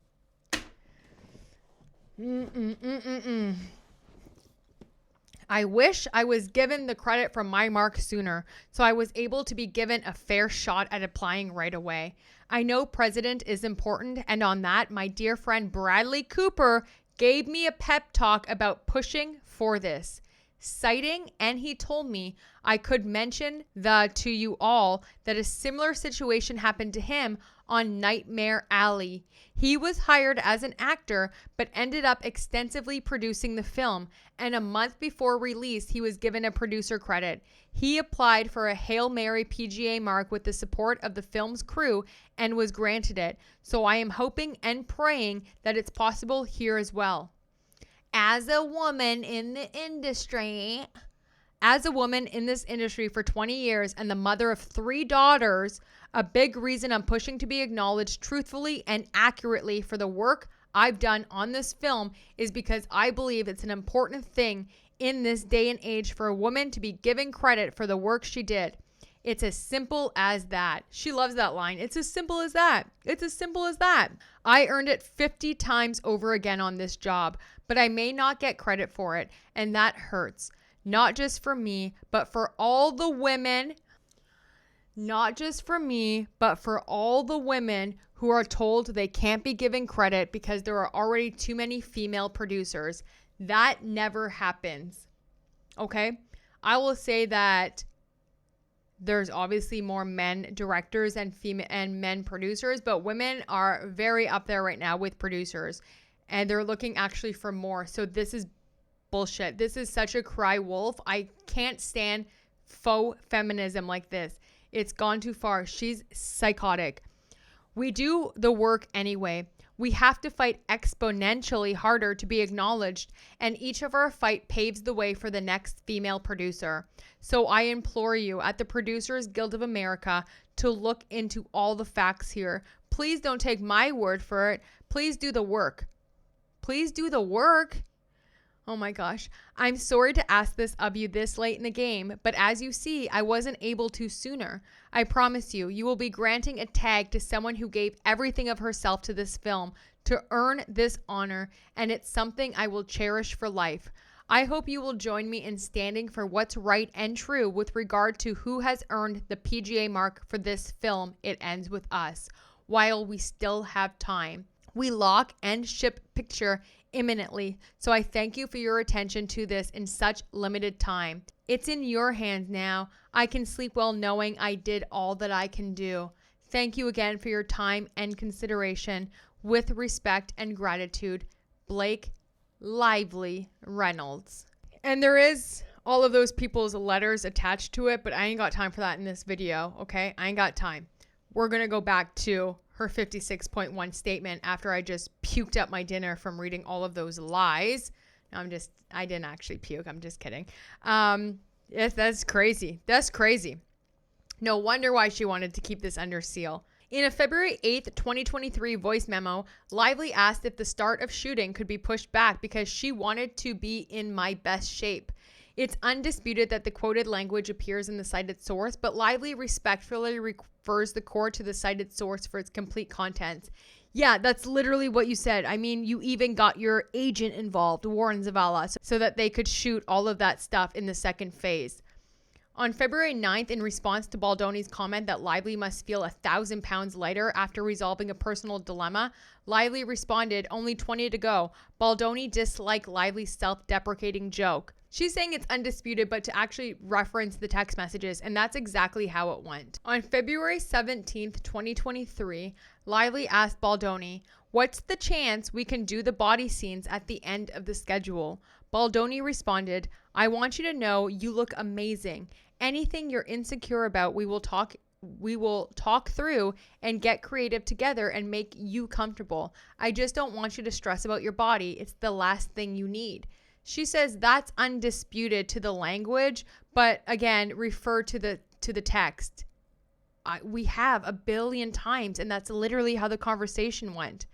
I wish I was given the credit for my mark sooner, so I was able to be given a fair shot at applying right away. I know president is important, and on that, my dear friend Bradley Cooper gave me a pep talk about pushing for this. Citing, and he told me I could mention to you all that a similar situation happened to him on Nightmare Alley. He was hired as an actor, but ended up extensively producing the film, and a month before release, he was given a producer credit. He applied for a Hail Mary PGA mark with the support of the film's crew and was granted it. So I am hoping and praying that it's possible here as well. As a woman in this industry for 20 years and the mother of 3 daughters, a big reason I'm pushing to be acknowledged truthfully and accurately for the work I've done on this film is because I believe it's an important thing in this day and age for a woman to be given credit for the work she did. It's as simple as that. She loves that line. It's as simple as that. It's as simple as that. I earned it 50 times over again on this job, but I may not get credit for it, and that hurts. Not just for me, but for all the women. Not just for me, but for all the women who are told they can't be given credit because there are already too many female producers. That never happens. Okay? I will say that there's obviously more men directors and female and men producers, but women are very up there right now with producers, and they're looking actually for more. So this is bullshit. This is such a cry wolf. I can't stand faux feminism like this. It's gone too far. She's psychotic. We do the work anyway. We have to fight exponentially harder to be acknowledged, and each of our fight paves the way for the next female producer. So I implore you at the Producers Guild of America to look into all the facts here. Please don't take my word for it. Please do the work. Please do the work. Oh my gosh. I'm sorry to ask this of you this late in the game, but as you see, I wasn't able to sooner. I promise you, you will be granting a tag to someone who gave everything of herself to this film to earn this honor, and it's something I will cherish for life. I hope you will join me in standing for what's right and true with regard to who has earned the PGA mark for this film. It ends with us, while we still have time. We lock and ship picture imminently, so I thank you for your attention to this in such limited time. It's in your hands now. I can sleep well knowing I did all that I can do. Thank you again for your time and consideration. With respect and gratitude, Blake Lively Reynolds. And there is all of those people's letters attached to it, but I ain't got time for that in this video, okay? I ain't got time. We're going to go back to her 56.1 statement after I just puked up my dinner from reading all of those lies. No, I didn't actually puke. I'm just kidding. Yes, that's crazy. That's crazy. No wonder why she wanted to keep this under seal. In a February 8th, 2023 voice memo, Lively asked if the start of shooting could be pushed back because she wanted to be in my best shape. It's undisputed that the quoted language appears in the cited source, but Lively respectfully refers the court to the cited source for its complete contents. Yeah, that's literally what you said. I mean, you even got your agent involved, Warren Zavala, so that they could shoot all of that stuff in the second phase. On February 9th, in response to Baldoni's comment that Lively must feel 1,000 pounds lighter after resolving a personal dilemma, Lively responded, "Only 20 to go." Baldoni disliked Lively's self-deprecating joke. She's saying it's undisputed, but to actually reference the text messages, and that's exactly how it went. On February 17th, 2023, Lively asked Baldoni, "What's the chance we can do the body scenes at the end of the schedule?" Baldoni responded, "I want you to know you look amazing. Anything you're insecure about, we will talk through and get creative together and make you comfortable. I just don't want you to stress about your body. It's the last thing you need." She says that's undisputed to the language, but again, refer to the text. We have a billion times, and that's literally how the conversation went.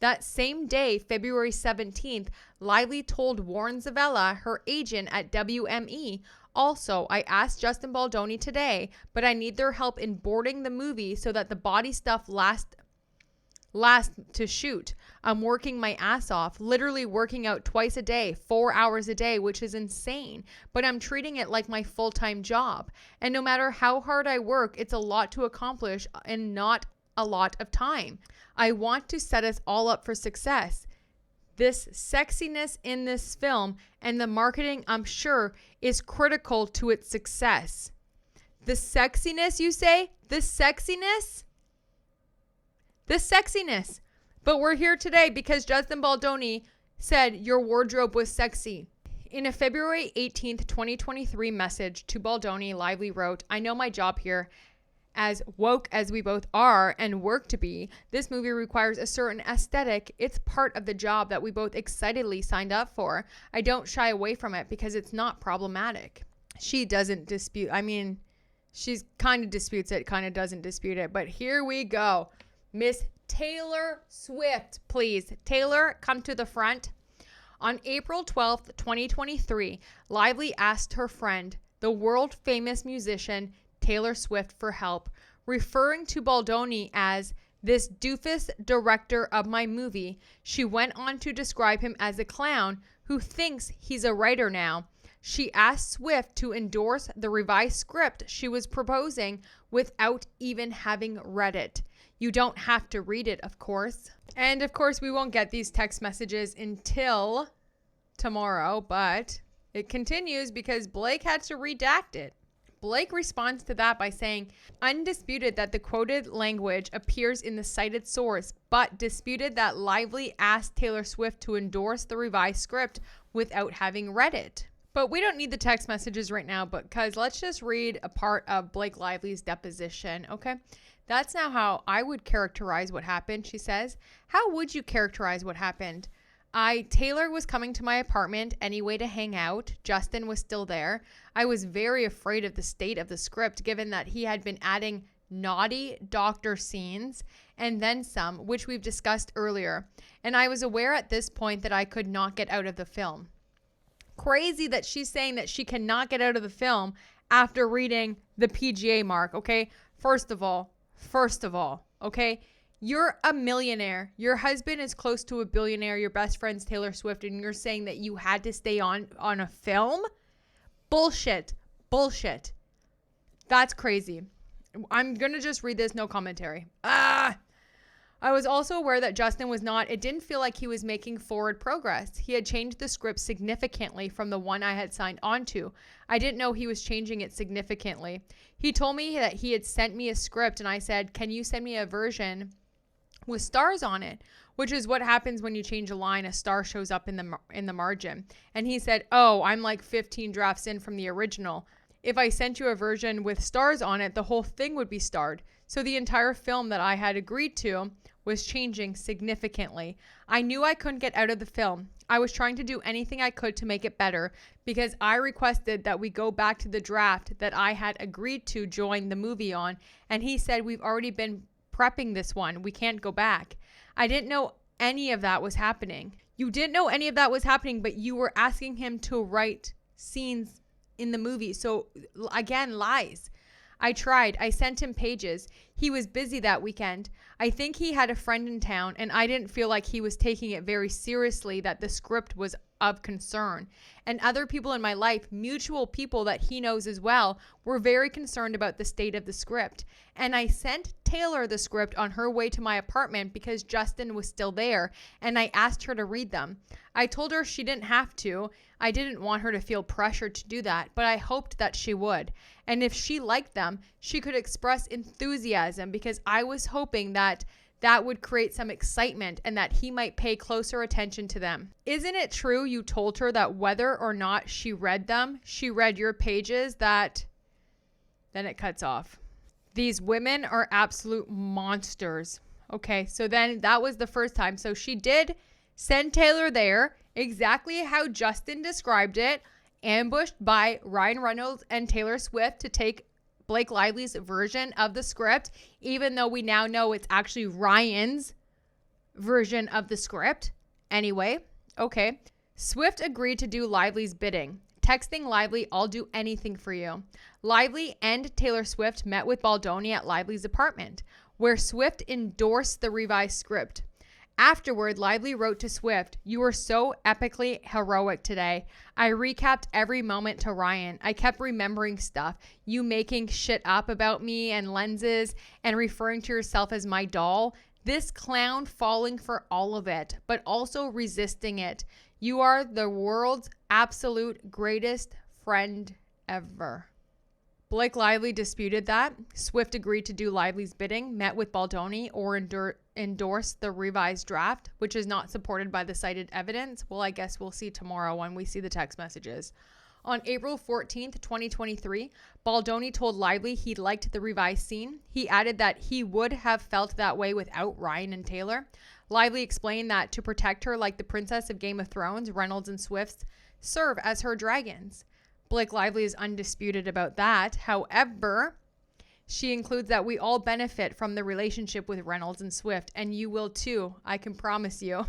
That same day, February 17th, Lively told Warren Zavella, her agent at WME, "Also, I asked Justin Baldoni today, but I need their help in boarding the movie so that the body stuff lasts to shoot. I'm working my ass off, literally working out twice a day, 4 hours a day, which is insane, but I'm treating it like my full-time job. And no matter how hard I work, it's a lot to accomplish and not a lot of time. I want to set us all up for success. This sexiness in this film and the marketing, I'm sure, is critical to its success." The sexiness, you say? The sexiness? The sexiness. But we're here today because Justin Baldoni said your wardrobe was sexy. In a February 18th, 2023 message to Baldoni, Lively wrote, "I know my job here. As woke as we both are and work to be, this movie requires a certain aesthetic. It's part of the job that we both excitedly signed up for. I don't shy away from it because it's not problematic." She doesn't dispute. I mean, she's kind of disputes it, kind of doesn't dispute it. But here we go. Miss Taylor Swift, please. Taylor, come to the front. On April 12th, 2023, Lively asked her friend, the world-famous musician Taylor Swift, for help, referring to Baldoni as this doofus director of my movie. She went on to describe him as a clown who thinks he's a writer now. She asked Swift to endorse the revised script she was proposing without even having read it. You don't have to read it, of course. And of course, we won't get these text messages until tomorrow, but it continues because Blake had to redact it. Blake responds to that by saying, "Undisputed that the quoted language appears in the cited source, but disputed that Lively asked Taylor Swift to endorse the revised script without having read it." But we don't need the text messages right now, because let's just read a part of Blake Lively's deposition, okay? "That's now how I would characterize what happened," she says. "How would you characterize what happened? Taylor was coming to my apartment anyway to hang out. Justin was still there. I was very afraid of the state of the script, given that he had been adding naughty doctor scenes and then some, which we've discussed earlier. And I was aware at this point that I could not get out of the film." Crazy that she's saying that she cannot get out of the film after reading the PGA mark, okay? First of all, okay? You're a millionaire. Your husband is close to a billionaire. Your best friend's Taylor Swift, and you're saying that you had to stay on a film? Bullshit. That's crazy. I'm going to just read this, no commentary. I was also aware that Justin was not, it didn't feel like he was making forward progress. He had changed the script significantly from the one I had signed on to. I didn't know he was changing it significantly. He told me that he had sent me a script, and I said, "Can you send me a version with stars on it?" Which is what happens when you change a line, a star shows up in the margin. And he said, "Oh, I'm like 15 drafts in from the original. If I sent you a version with stars on it, the whole thing would be starred." So the entire film that I had agreed to was changing significantly. I knew I couldn't get out of the film. I was trying to do anything I could to make it better, because I requested that we go back to the draft that I had agreed to join the movie on. And he said, "We've already been prepping this one. We can't go back." I didn't know any of that was happening. You didn't know any of that was happening, but you were asking him to write scenes in the movie. So again, lies. I tried. I sent him pages. He was busy that weekend. I think he had a friend in town, and I didn't feel like he was taking it very seriously that the script was of concern. And other people in my life, mutual people that he knows as well, were very concerned about the state of the script. And I sent Taylor the script on her way to my apartment because Justin was still there, and I asked her to read them. I told her she didn't have to. I didn't want her to feel pressured to do that, but I hoped that she would. And if she liked them, she could express enthusiasm, because I was hoping that would create some excitement and that he might pay closer attention to them. Isn't it true you told her that whether or not she read them, she read your pages? That then it cuts off. These women are absolute monsters. Okay, so then that was the first time. So she did send Taylor there, exactly how Justin described it, ambushed by Ryan Reynolds and Taylor Swift to take Blake Lively's version of the script, even though we now know it's actually Ryan's version of the script. Anyway, okay. Swift agreed to do Lively's bidding, texting Lively, "I'll do anything for you." Lively and Taylor Swift met with Baldoni at Lively's apartment, where Swift endorsed the revised script. Afterward, Lively wrote to Swift, "You were so epically heroic today. I recapped every moment to Ryan. I kept remembering stuff. You making shit up about me and lenses and referring to yourself as my doll. This clown falling for all of it, but also resisting it. You are the world's absolute greatest friend ever." Blake Lively disputed that. Swift agreed to do Lively's bidding, met with Baldoni, or endorsed the revised draft, which is not supported by the cited evidence. Well, I guess we'll see tomorrow when we see the text messages. On April 14th, 2023, Baldoni told Lively he liked the revised scene. He added that he would have felt that way without Ryan and Taylor. Lively explained that to protect her like the princess of Game of Thrones, Reynolds and Swift serve as her dragons. Blake Lively is undisputed about that. However, she includes that we all benefit from the relationship with Reynolds and Swift, and you will too. I can promise you.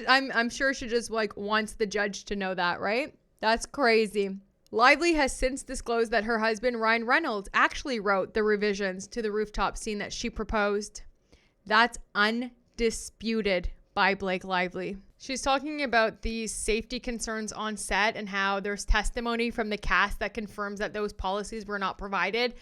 I'm sure she just wants the judge to know that, right? That's crazy. Lively has since disclosed that her husband Ryan Reynolds actually wrote the revisions to the rooftop scene that she proposed. That's undisputed by Blake Lively. She's talking about these safety concerns on set and how there's testimony from the cast that confirms that those policies were not provided.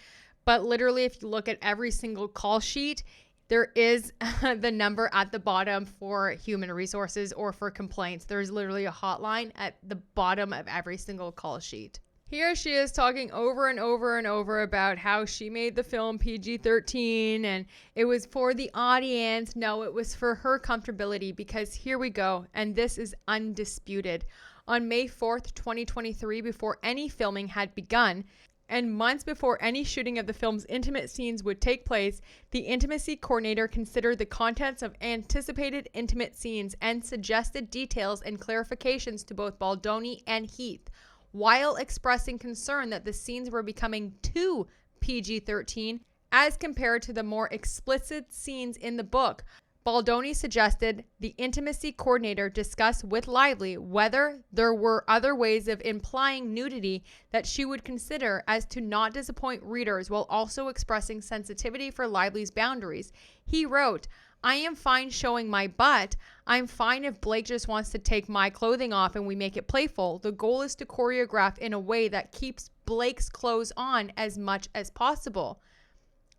But literally, if you look at every single call sheet, there is the number at the bottom for human resources or for complaints. There's literally a hotline at the bottom of every single call sheet. Here she is talking over and over and over about how she made the film PG-13 and it was for the audience. No, it was for her comfortability, because here we go. And this is undisputed. On May 4th, 2023, before any filming had begun, and months before any shooting of the film's intimate scenes would take place, the intimacy coordinator considered the contents of anticipated intimate scenes and suggested details and clarifications to both Baldoni and Heath, while expressing concern that the scenes were becoming too PG-13 as compared to the more explicit scenes in the book. Baldoni suggested the intimacy coordinator discuss with Lively whether there were other ways of implying nudity that she would consider as to not disappoint readers, while also expressing sensitivity for Lively's boundaries. He wrote, "I am fine showing my butt. I'm fine if Blake just wants to take my clothing off and we make it playful. The goal is to choreograph in a way that keeps Blake's clothes on as much as possible."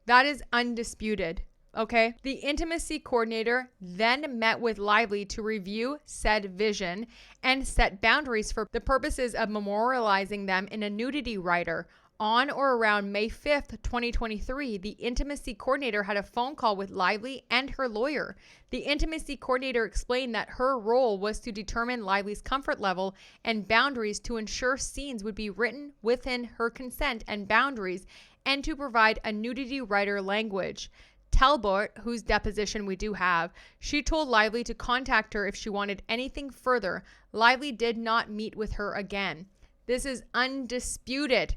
That is undisputed. Okay. The intimacy coordinator then met with Lively to review said vision and set boundaries for the purposes of memorializing them in a nudity rider. On or around May 5th, 2023, the intimacy coordinator had a phone call with Lively and her lawyer. The intimacy coordinator explained that her role was to determine Lively's comfort level and boundaries to ensure scenes would be written within her consent and boundaries, and to provide a nudity rider language. Talbot, whose deposition we do have, she told Lively to contact her if she wanted anything further. Lively did not meet with her again. This is undisputed,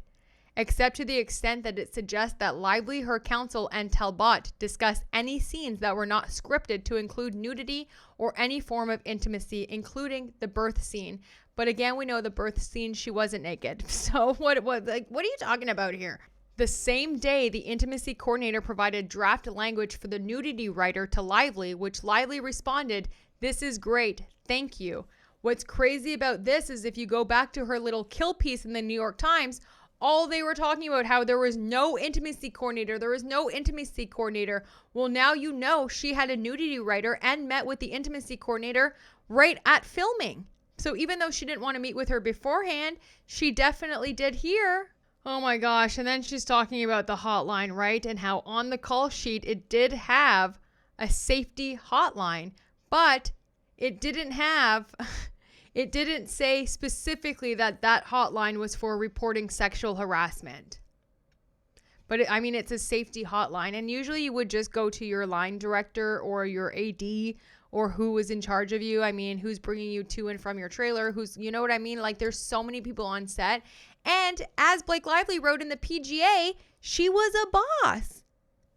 except to the extent that it suggests that Lively, her counsel, and Talbot discussed any scenes that were not scripted to include nudity or any form of intimacy, including the birth scene. But again, we know the birth scene, she wasn't naked. So what are you talking about here? The same day, the intimacy coordinator provided draft language for the nudity writer to Lively, which Lively responded, "This is great. Thank you." What's crazy about this is if you go back to her little kill piece in the New York Times, all they were talking about how there was no intimacy coordinator. There was no intimacy coordinator. Well, now you know she had a nudity writer and met with the intimacy coordinator right at filming. So even though she didn't want to meet with her beforehand, she definitely did here. Oh my gosh. And then she's talking about the hotline, right? And how on the call sheet, it did have a safety hotline, but it didn't have, it didn't say specifically that that hotline was for reporting sexual harassment. But it's a safety hotline. And usually you would just go to your line director or your AD or who was in charge of you. Who's bringing you to and from your trailer, you know what I mean? Like there's so many people on set. And as Blake Lively wrote in the PGA, she was a boss.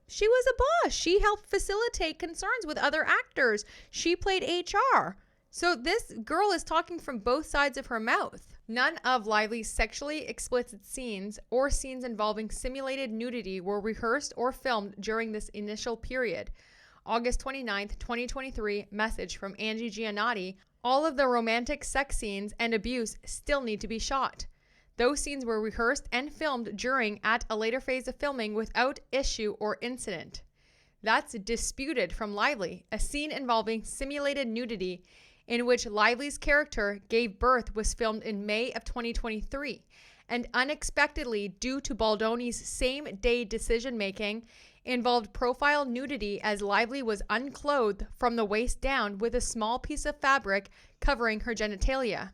She was a boss. She helped facilitate concerns with other actors. She played HR. So this girl is talking from both sides of her mouth. None of Lively's sexually explicit scenes or scenes involving simulated nudity were rehearsed or filmed during this initial period. August 29th, 2023, message from Angie Giannotti. All of the romantic sex scenes and abuse still need to be shot. Those scenes were rehearsed and filmed during at a later phase of filming without issue or incident. That's disputed from Lively. A scene involving simulated nudity in which Lively's character gave birth was filmed in May of 2023. And unexpectedly, due to Baldoni's same-day decision-making, involved profile nudity as Lively was unclothed from the waist down with a small piece of fabric covering her genitalia.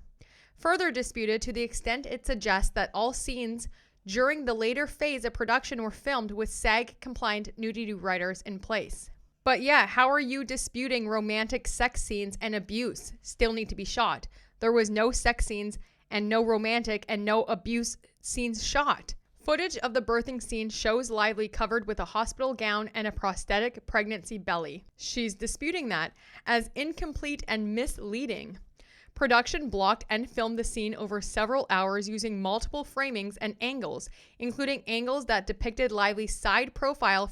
Further disputed to the extent it suggests that all scenes during the later phase of production were filmed with SAG-compliant nudity writers in place. But yeah, how are you disputing romantic sex scenes and abuse still need to be shot? There was no sex scenes and no romantic and no abuse scenes shot. Footage of the birthing scene shows Lively covered with a hospital gown and a prosthetic pregnancy belly. She's disputing that as incomplete and misleading. Production blocked and filmed the scene over several hours using multiple framings and angles, including angles that depicted Lively's side profile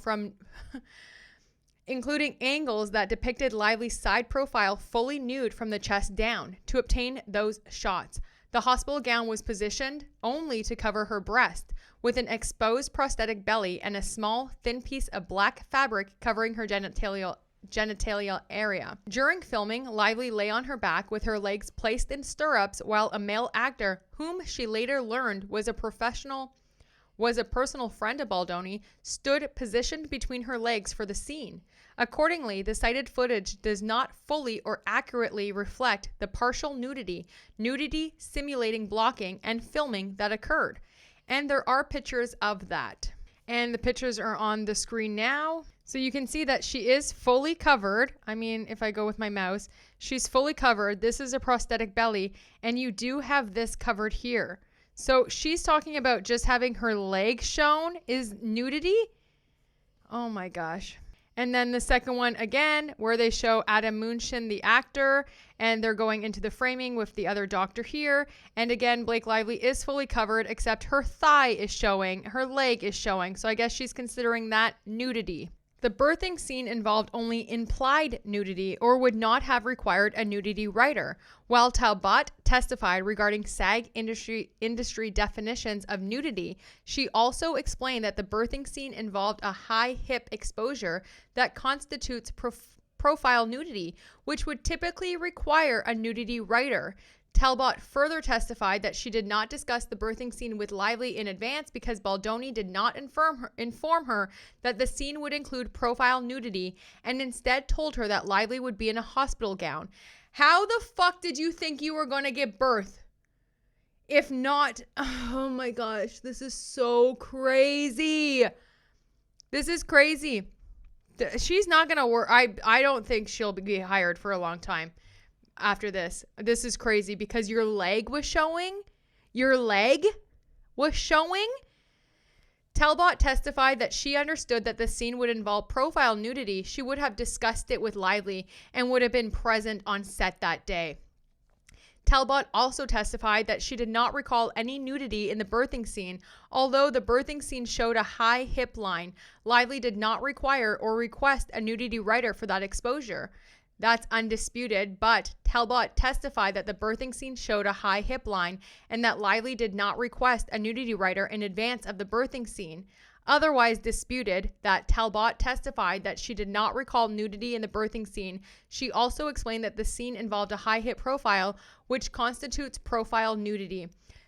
fully nude from the chest down. To obtain those shots, the hospital gown was positioned only to cover her breast, with an exposed prosthetic belly and a small, thin piece of black fabric covering her genitalia area. During filming, Lively lay on her back with her legs placed in stirrups while a male actor, whom she later learned was a personal friend of Baldoni, stood positioned between her legs for the scene. Accordingly, the cited footage does not fully or accurately reflect the partial nudity simulating blocking and filming that occurred. And there are pictures of that. And the pictures are on the screen now. So you can see that she is fully covered. If I go with my mouse, she's fully covered. This is a prosthetic belly, and you do have this covered here. So she's talking about just having her leg shown is nudity. Oh my gosh. And then the second one again, where they show Adam Munchen, the actor, and they're going into the framing with the other doctor here. And again, Blake Lively is fully covered, except her thigh is showing, her leg is showing. So I guess she's considering that nudity. The birthing scene involved only implied nudity or would not have required a nudity writer. While Talbot testified regarding SAG industry definitions of nudity, she also explained that the birthing scene involved a high hip exposure that constitutes profile nudity, which would typically require a nudity writer. Talbot further testified that she did not discuss the birthing scene with Lively in advance because Baldoni did not inform her that the scene would include profile nudity and instead told her that Lively would be in a hospital gown. How the fuck did you think you were going to give birth? If not, oh my gosh, this is so crazy. This is crazy. She's not going to work. I don't think she'll be hired for a long time. After this is crazy because your leg was showing. Talbot testified that she understood that the scene would involve profile nudity. She would have discussed it with Lively and would have been present on set that day. Talbot also testified that she did not recall any nudity in the birthing scene. Although the birthing scene showed a high hip line, Lively did not require or request a nudity writer for that exposure. That's undisputed, but Talbot testified that the birthing scene showed a high hip line and that Lively did not request a nudity writer in advance of the birthing scene. Otherwise disputed, that Talbot testified that she did not recall nudity in the birthing scene. She also explained that the scene involved a high hip profile, which constitutes profile nudity.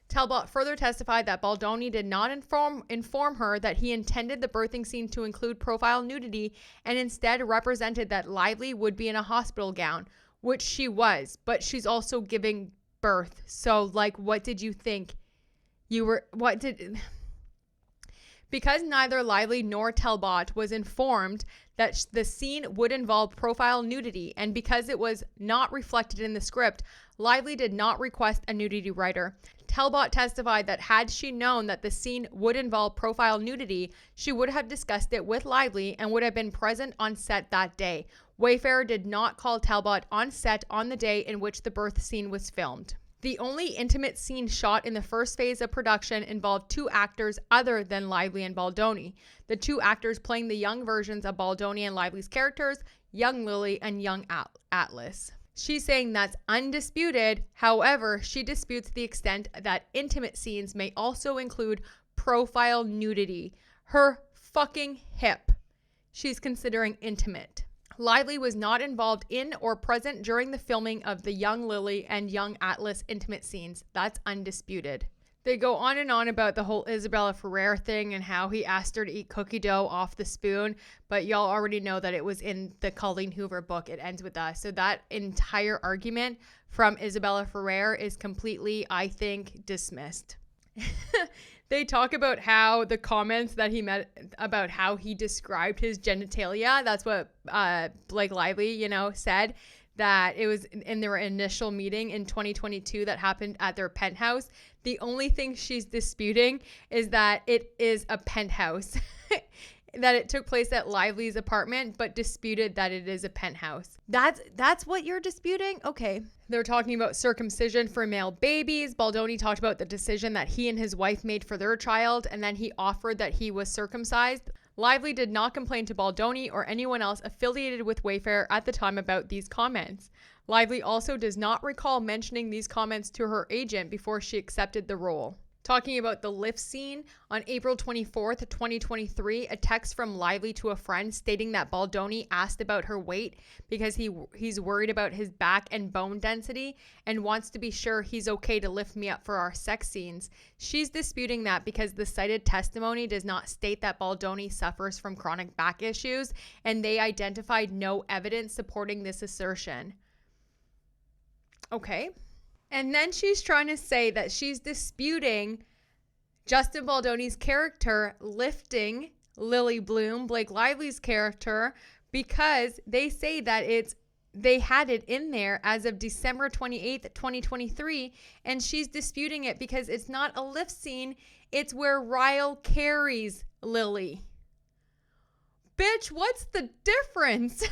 Talbot further testified that Baldoni did not inform her that he intended the birthing scene to include profile nudity and instead represented that Lively would be in a hospital gown, which she was, but she's also giving birth. So, like, what did you think? Because neither Lively nor Talbot was informed that the scene would involve profile nudity, and because it was not reflected in the script, Lively did not request a nudity writer. Talbot testified that had she known that the scene would involve profile nudity, she would have discussed it with Lively and would have been present on set that day. Wayfarer did not call Talbot on set on the day in which the birth scene was filmed. The only intimate scene shot in the first phase of production involved two actors other than Lively and Baldoni. The two actors playing the young versions of Baldoni and Lively's characters, young Lily and young Atlas. She's saying that's undisputed. However, she disputes the extent that intimate scenes may also include profile nudity. Her fucking hip. She's considering intimate. Lively was not involved in or present during the filming of the young Lily and young Atlas intimate scenes. That's undisputed. They go on and on about the whole Isabella Ferrer thing and how he asked her to eat cookie dough off the spoon, but y'all already know that it was in the Colleen Hoover book, It Ends With Us. So that entire argument from Isabella Ferrer is completely, I think, dismissed. They talk about how the comments that he made about how he described his genitalia, that's what Blake Lively, said, that it was in their initial meeting in 2022 that happened at their penthouse. The only thing she's disputing is that it is a penthouse, that it took place at Lively's apartment, but disputed that it is a penthouse. That's what you're disputing? Okay. They're talking about circumcision for male babies. Baldoni talked about the decision that he and his wife made for their child, and then he offered that he was circumcised. Lively did not complain to Baldoni or anyone else affiliated with Wayfarer at the time about these comments. Lively also does not recall mentioning these comments to her agent before she accepted the role. Talking about the lift scene, on April 24th, 2023, a text from Lively to a friend stating that Baldoni asked about her weight because he's worried about his back and bone density and wants to be sure he's okay to lift me up for our sex scenes. She's disputing that because the cited testimony does not state that Baldoni suffers from chronic back issues, and they identified no evidence supporting this assertion. Okay. And then she's trying to say that she's disputing Justin Baldoni's character lifting Lily Bloom, Blake Lively's character, because they say that they had it in there as of December 28th, 2023, and she's disputing it because it's not a lift scene, it's where Ryle carries Lily. Bitch, what's the difference?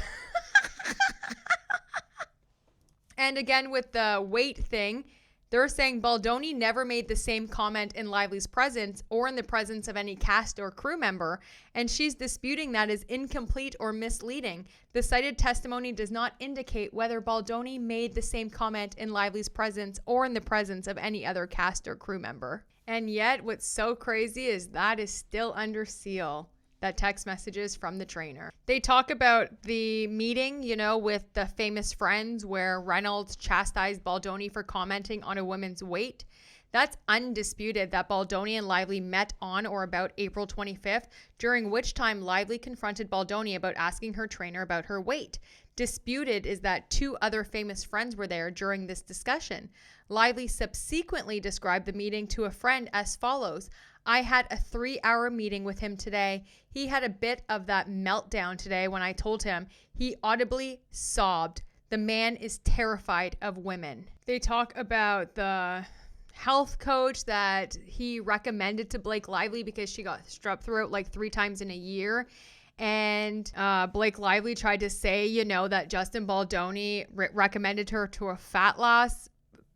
And again, with the weight thing, they're saying Baldoni never made the same comment in Lively's presence or in the presence of any cast or crew member, and she's disputing that is incomplete or misleading. The cited testimony does not indicate whether Baldoni made the same comment in Lively's presence or in the presence of any other cast or crew member. And yet, what's so crazy is that is still under seal. That text messages from the trainer. They talk about the meeting, with the famous friends where Reynolds chastised Baldoni for commenting on a woman's weight. That's undisputed that Baldoni and Lively met on or about April 25th, during which time Lively confronted Baldoni about asking her trainer about her weight. Disputed is that two other famous friends were there during this discussion. Lively subsequently described the meeting to a friend as follows: I had a 3-hour meeting with him today. He had a bit of that meltdown today when I told him. He audibly sobbed. The man is terrified of women. They talk about the health coach that he recommended to Blake Lively because she got strep throat like 3 times in a year. And Blake Lively tried to say, that Justin Baldoni recommended her to a fat loss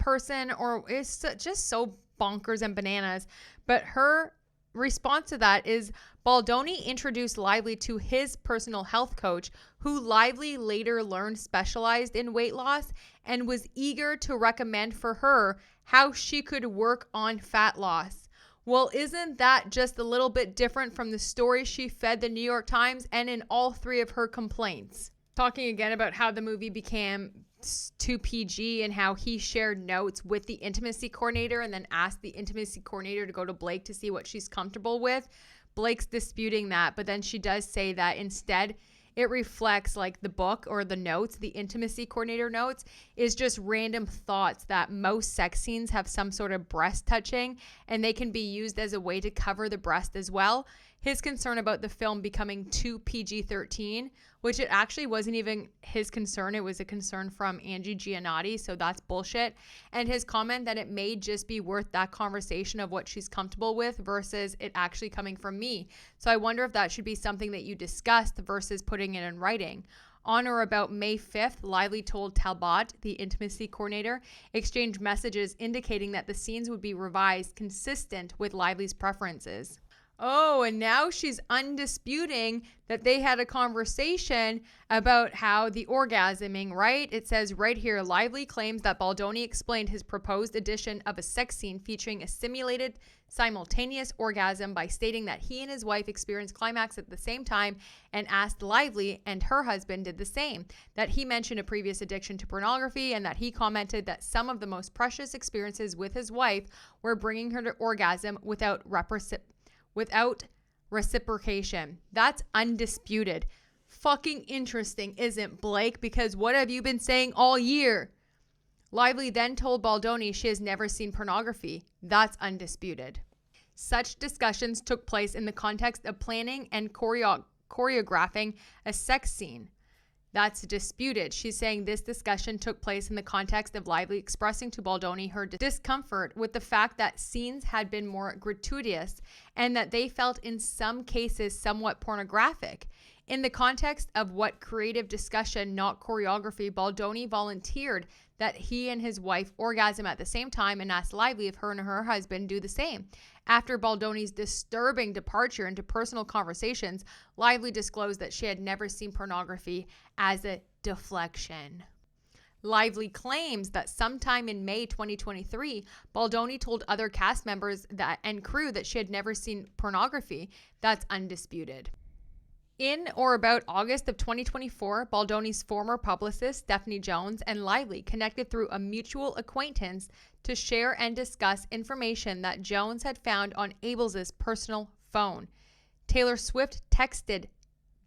person, or it's just so bonkers and bananas. But her response to that is Baldoni introduced Lively to his personal health coach, who Lively later learned specialized in weight loss and was eager to recommend for her how she could work on fat loss. Well, isn't that just a little bit different from the story she fed the New York Times and in all 3 of her complaints? Talking again about how the movie became too PG and how he shared notes with the intimacy coordinator and then asked the intimacy coordinator to go to Blake to see what she's comfortable with. Blake's disputing that, but then she does say that instead it reflects like the book or the notes, the intimacy coordinator notes, is just random thoughts that most sex scenes have some sort of breast touching and they can be used as a way to cover the breast as well. His concern about the film becoming too PG-13, which it actually wasn't even his concern. It was a concern from Angie Giannotti, so that's bullshit. And his comment that it may just be worth that conversation of what she's comfortable with versus it actually coming from me. So I wonder if that should be something that you discussed versus putting it in writing. On or about May 5th, Lively told Talbot, the intimacy coordinator, exchanged messages indicating that the scenes would be revised consistent with Lively's preferences. Oh, and now she's undisputing that they had a conversation about how the orgasming, right? It says right here, Lively claims that Baldoni explained his proposed addition of a sex scene featuring a simulated simultaneous orgasm by stating that he and his wife experienced climax at the same time and asked Lively and her husband did the same, that he mentioned a previous addiction to pornography and that he commented that some of the most precious experiences with his wife were bringing her to orgasm without reciprocation. That's undisputed. Fucking interesting, isn't Blake? Because what have you been saying all year? Lively then told Baldoni she has never seen pornography. That's undisputed. Such discussions took place in the context of planning and choreographing a sex scene. That's disputed. She's saying this discussion took place in the context of Lively expressing to Baldoni her discomfort with the fact that scenes had been more gratuitous and that they felt in some cases somewhat pornographic. In the context of what creative discussion, not choreography, Baldoni volunteered that he and his wife orgasm at the same time and asked Lively if her and her husband do the same. After Baldoni's disturbing departure into personal conversations, Lively disclosed that she had never seen pornography as a deflection. Lively claims that sometime in May 2023, Baldoni told other cast members and crew that she had never seen pornography. That's undisputed. In or about August of 2024, Baldoni's former publicist, Stephanie Jones, and Lively connected through a mutual acquaintance to share and discuss information that Jones had found on Abels's personal phone. Taylor Swift texted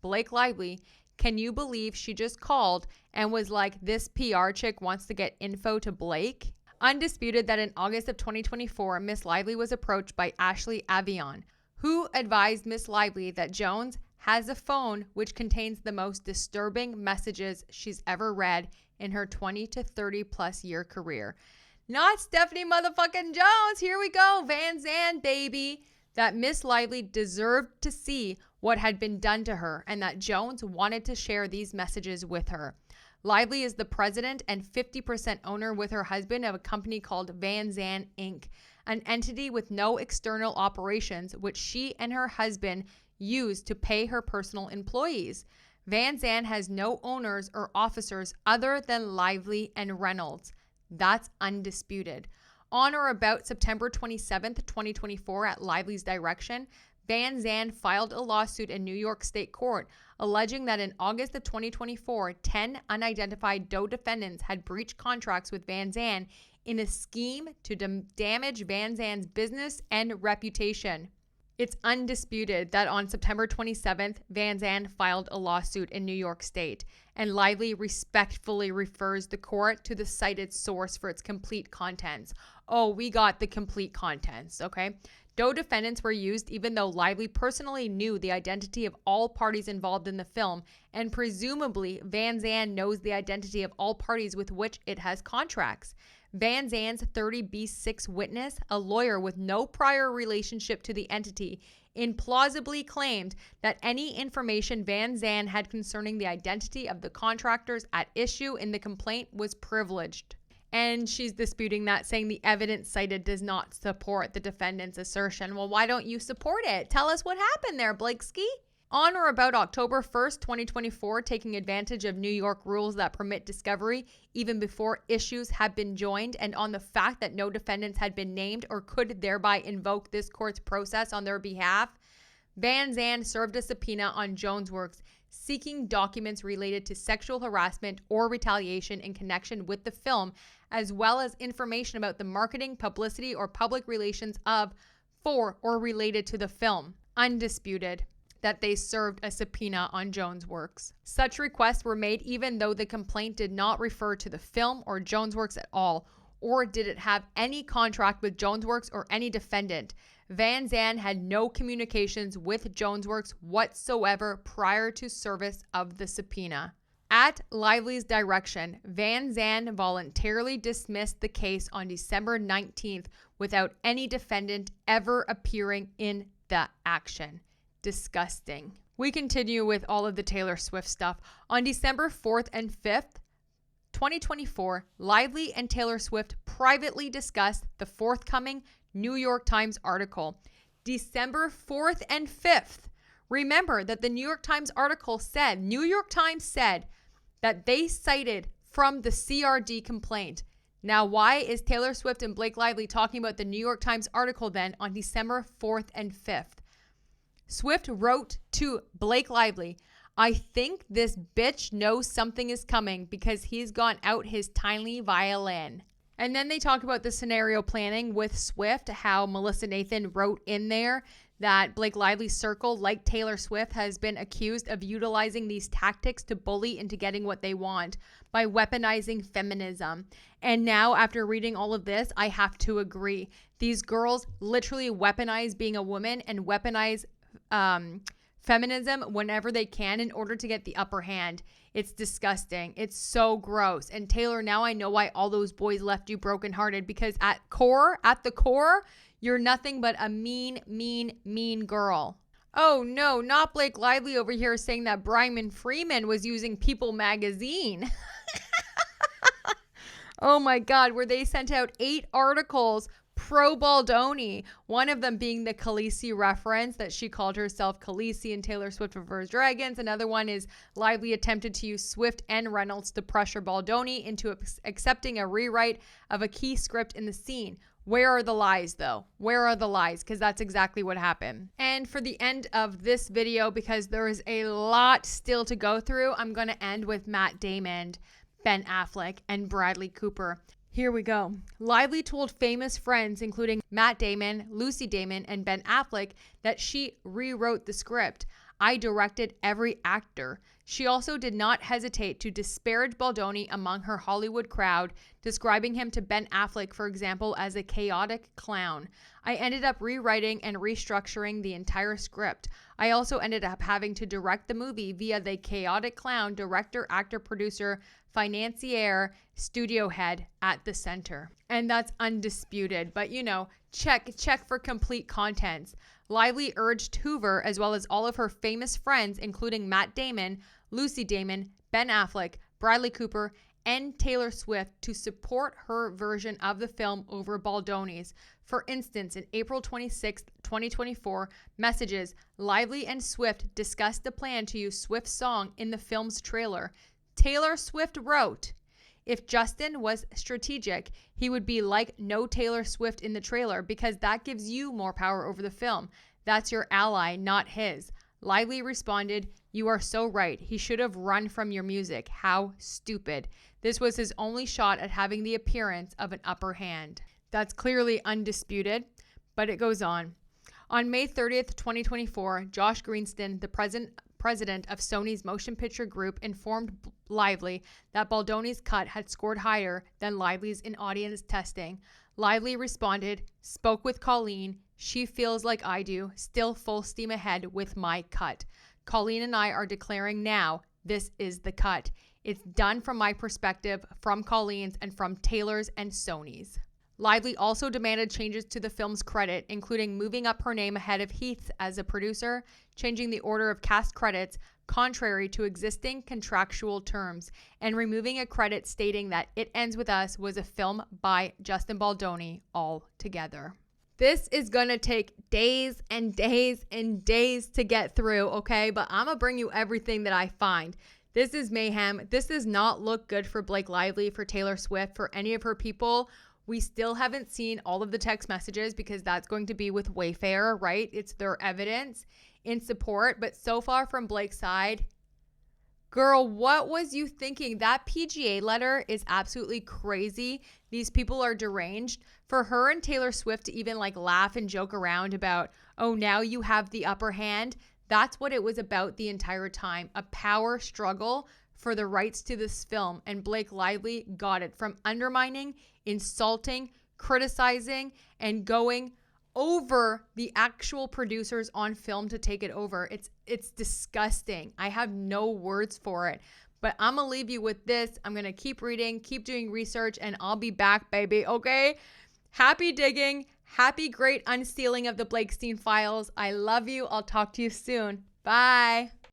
Blake Lively, "Can you believe she just called and was like, this PR chick wants to get info to Blake?" Undisputed that in August of 2024, Miss Lively was approached by Ashley Avion, who advised Miss Lively that Jones has a phone which contains the most disturbing messages she's ever read in her 20 to 30 plus year career. Not Stephanie motherfucking Jones. Here we go. VANZAN, baby. That Miss Lively deserved to see what had been done to her and that Jones wanted to share these messages with her. Lively is the president and 50% owner with her husband of a company called VANZAN Inc., an entity with no external operations, which she and her husband used to pay her personal employees. VANZAN has no owners or officers other than Lively and Reynolds. That's undisputed. On or about September 27th, 2024, at Lively's direction, VANZAN filed a lawsuit in New York State Court alleging that in August of 2024, 10 unidentified Doe defendants had breached contracts with VANZAN in a scheme to damage VANZAN's business and reputation. It's undisputed that on September 27th, VANZAN filed a lawsuit in New York State, and Lively respectfully refers the court to the cited source for its complete contents. Oh, we got the complete contents, okay? Doe defendants were used even though Lively personally knew the identity of all parties involved in the film, and presumably VANZAN knows the identity of all parties with which it has contracts. VANZAN's 30B6 witness, a lawyer with no prior relationship to the entity, implausibly claimed that any information VANZAN had concerning the identity of the contractors at issue in the complaint was privileged. And she's disputing that, saying the evidence cited does not support the defendant's assertion. Well, why don't you support it? Tell us what happened there, Blakesky. On or about October 1st, 2024, taking advantage of New York rules that permit discovery even before issues have been joined, and on the fact that no defendants had been named or could thereby invoke this court's process on their behalf, VANZAN served a subpoena on JonesWorks seeking documents related to sexual harassment or retaliation in connection with the film, as well as information about the marketing, publicity, or public relations of, for, or related to the film. Undisputed that they served a subpoena on JonesWorks. Such requests were made even though the complaint did not refer to the film or JonesWorks at all, or did it have any contract with JonesWorks or any defendant. VANZAN had no communications with JonesWorks whatsoever prior to service of the subpoena. At Lively's direction, VANZAN voluntarily dismissed the case on December 19th without any defendant ever appearing in the action. Disgusting. We continue with all of the Taylor Swift stuff. On December 4th and 5th, 2024, Lively and Taylor Swift privately discussed the forthcoming New York Times article. December 4th and 5th. Remember that the New York Times article said, New York Times said that they cited from the CRD complaint. Now, why is Taylor Swift and Blake Lively talking about the New York Times article then on December 4th and 5th? Swift wrote to Blake Lively, I think this bitch knows something is coming because he's gone out his tiny violin. And then they talk about the scenario planning with Swift, how Melissa Nathan wrote in there that Blake Lively's circle, like Taylor Swift, has been accused of utilizing these tactics to bully into getting what they want by weaponizing feminism. And now, after reading all of this, I have to agree. These girls literally weaponize being a woman and weaponize feminism whenever they can in order to get the upper hand. It's disgusting. It's so gross. And Taylor, now I know why all those boys left you brokenhearted, because at the core, you're nothing but a mean, mean, mean girl. Oh no, not Blake Lively over here saying that Bryman Freeman was using People magazine. Oh my God, where they sent out 8 articles pro Baldoni, one of them being the Khaleesi reference that she called herself Khaleesi in Taylor Swift Prefers Dragons. Another one is Lively attempted to use Swift and Reynolds to pressure Baldoni into accepting a rewrite of a key script in the scene. Where are the lies though? Where are the lies? Because that's exactly what happened. And for the end of this video, because there is a lot still to go through, I'm going to end with Matt Damon, Ben Affleck, and Bradley Cooper. Here we go. Lively told famous friends, including Matt Damon, Lucy Damon, and Ben Affleck, that she rewrote the script. I directed every actor. She also did not hesitate to disparage Baldoni among her Hollywood crowd, describing him to Ben Affleck, for example, as a chaotic clown. I ended up rewriting and restructuring the entire script. I also ended up having to direct the movie via the chaotic clown, director, actor, producer, financier, studio head at the center. And that's undisputed. But, you know, check for complete contents. Lively urged Hoover, as well as all of her famous friends, including Matt Damon, Lucy Damon, Ben Affleck, Bradley Cooper, and Taylor Swift, to support her version of the film over Baldoni's. For instance, in April 26, 2024, messages, Lively and Swift discussed the plan to use Swift's song in the film's trailer. Taylor Swift wrote, if Justin was strategic, he would be like no Taylor Swift in the trailer because that gives you more power over the film. That's your ally, not his. Lively responded, you are so right. He should have run from your music. How stupid. This was his only shot at having the appearance of an upper hand. That's clearly undisputed, but it goes on. On May 30th, 2024, Josh Greenstein, the president of Sony's Motion Picture Group, informed Lively that Baldoni's cut had scored higher than Lively's in audience testing. Lively responded, spoke with Colleen. She feels like I do, still full steam ahead with my cut. Colleen and I are declaring now, this is the cut. It's done from my perspective, from Colleen's, and from Taylor's and Sony's. Lively also demanded changes to the film's credit, including moving up her name ahead of Heath's as a producer, changing the order of cast credits, contrary to existing contractual terms, and removing a credit stating that It Ends With Us was a film by Justin Baldoni altogether. This is going to take days and days and days to get through, okay? But I'm going to bring you everything that I find. This is mayhem. This does not look good for Blake Lively, for Taylor Swift, for any of her people. We still haven't seen all of the text messages because that's going to be with Wayfair, right? It's their evidence in support. But so far from Blake's side, girl, what was you thinking? That PGA letter is absolutely crazy. These people are deranged. For her and Taylor Swift to even like laugh and joke around about, oh, now you have the upper hand. That's what it was about the entire time. A power struggle for the rights to this film. And Blake Lively got it from undermining, insulting, criticizing, and going over the actual producers on film to take it over. It's disgusting. I have no words for it. But I'm going to leave you with this. I'm going to keep reading, keep doing research, and I'll be back, baby. Okay? Happy digging. Happy great unsealing of the Blakestein files. I love you. I'll talk to you soon. Bye.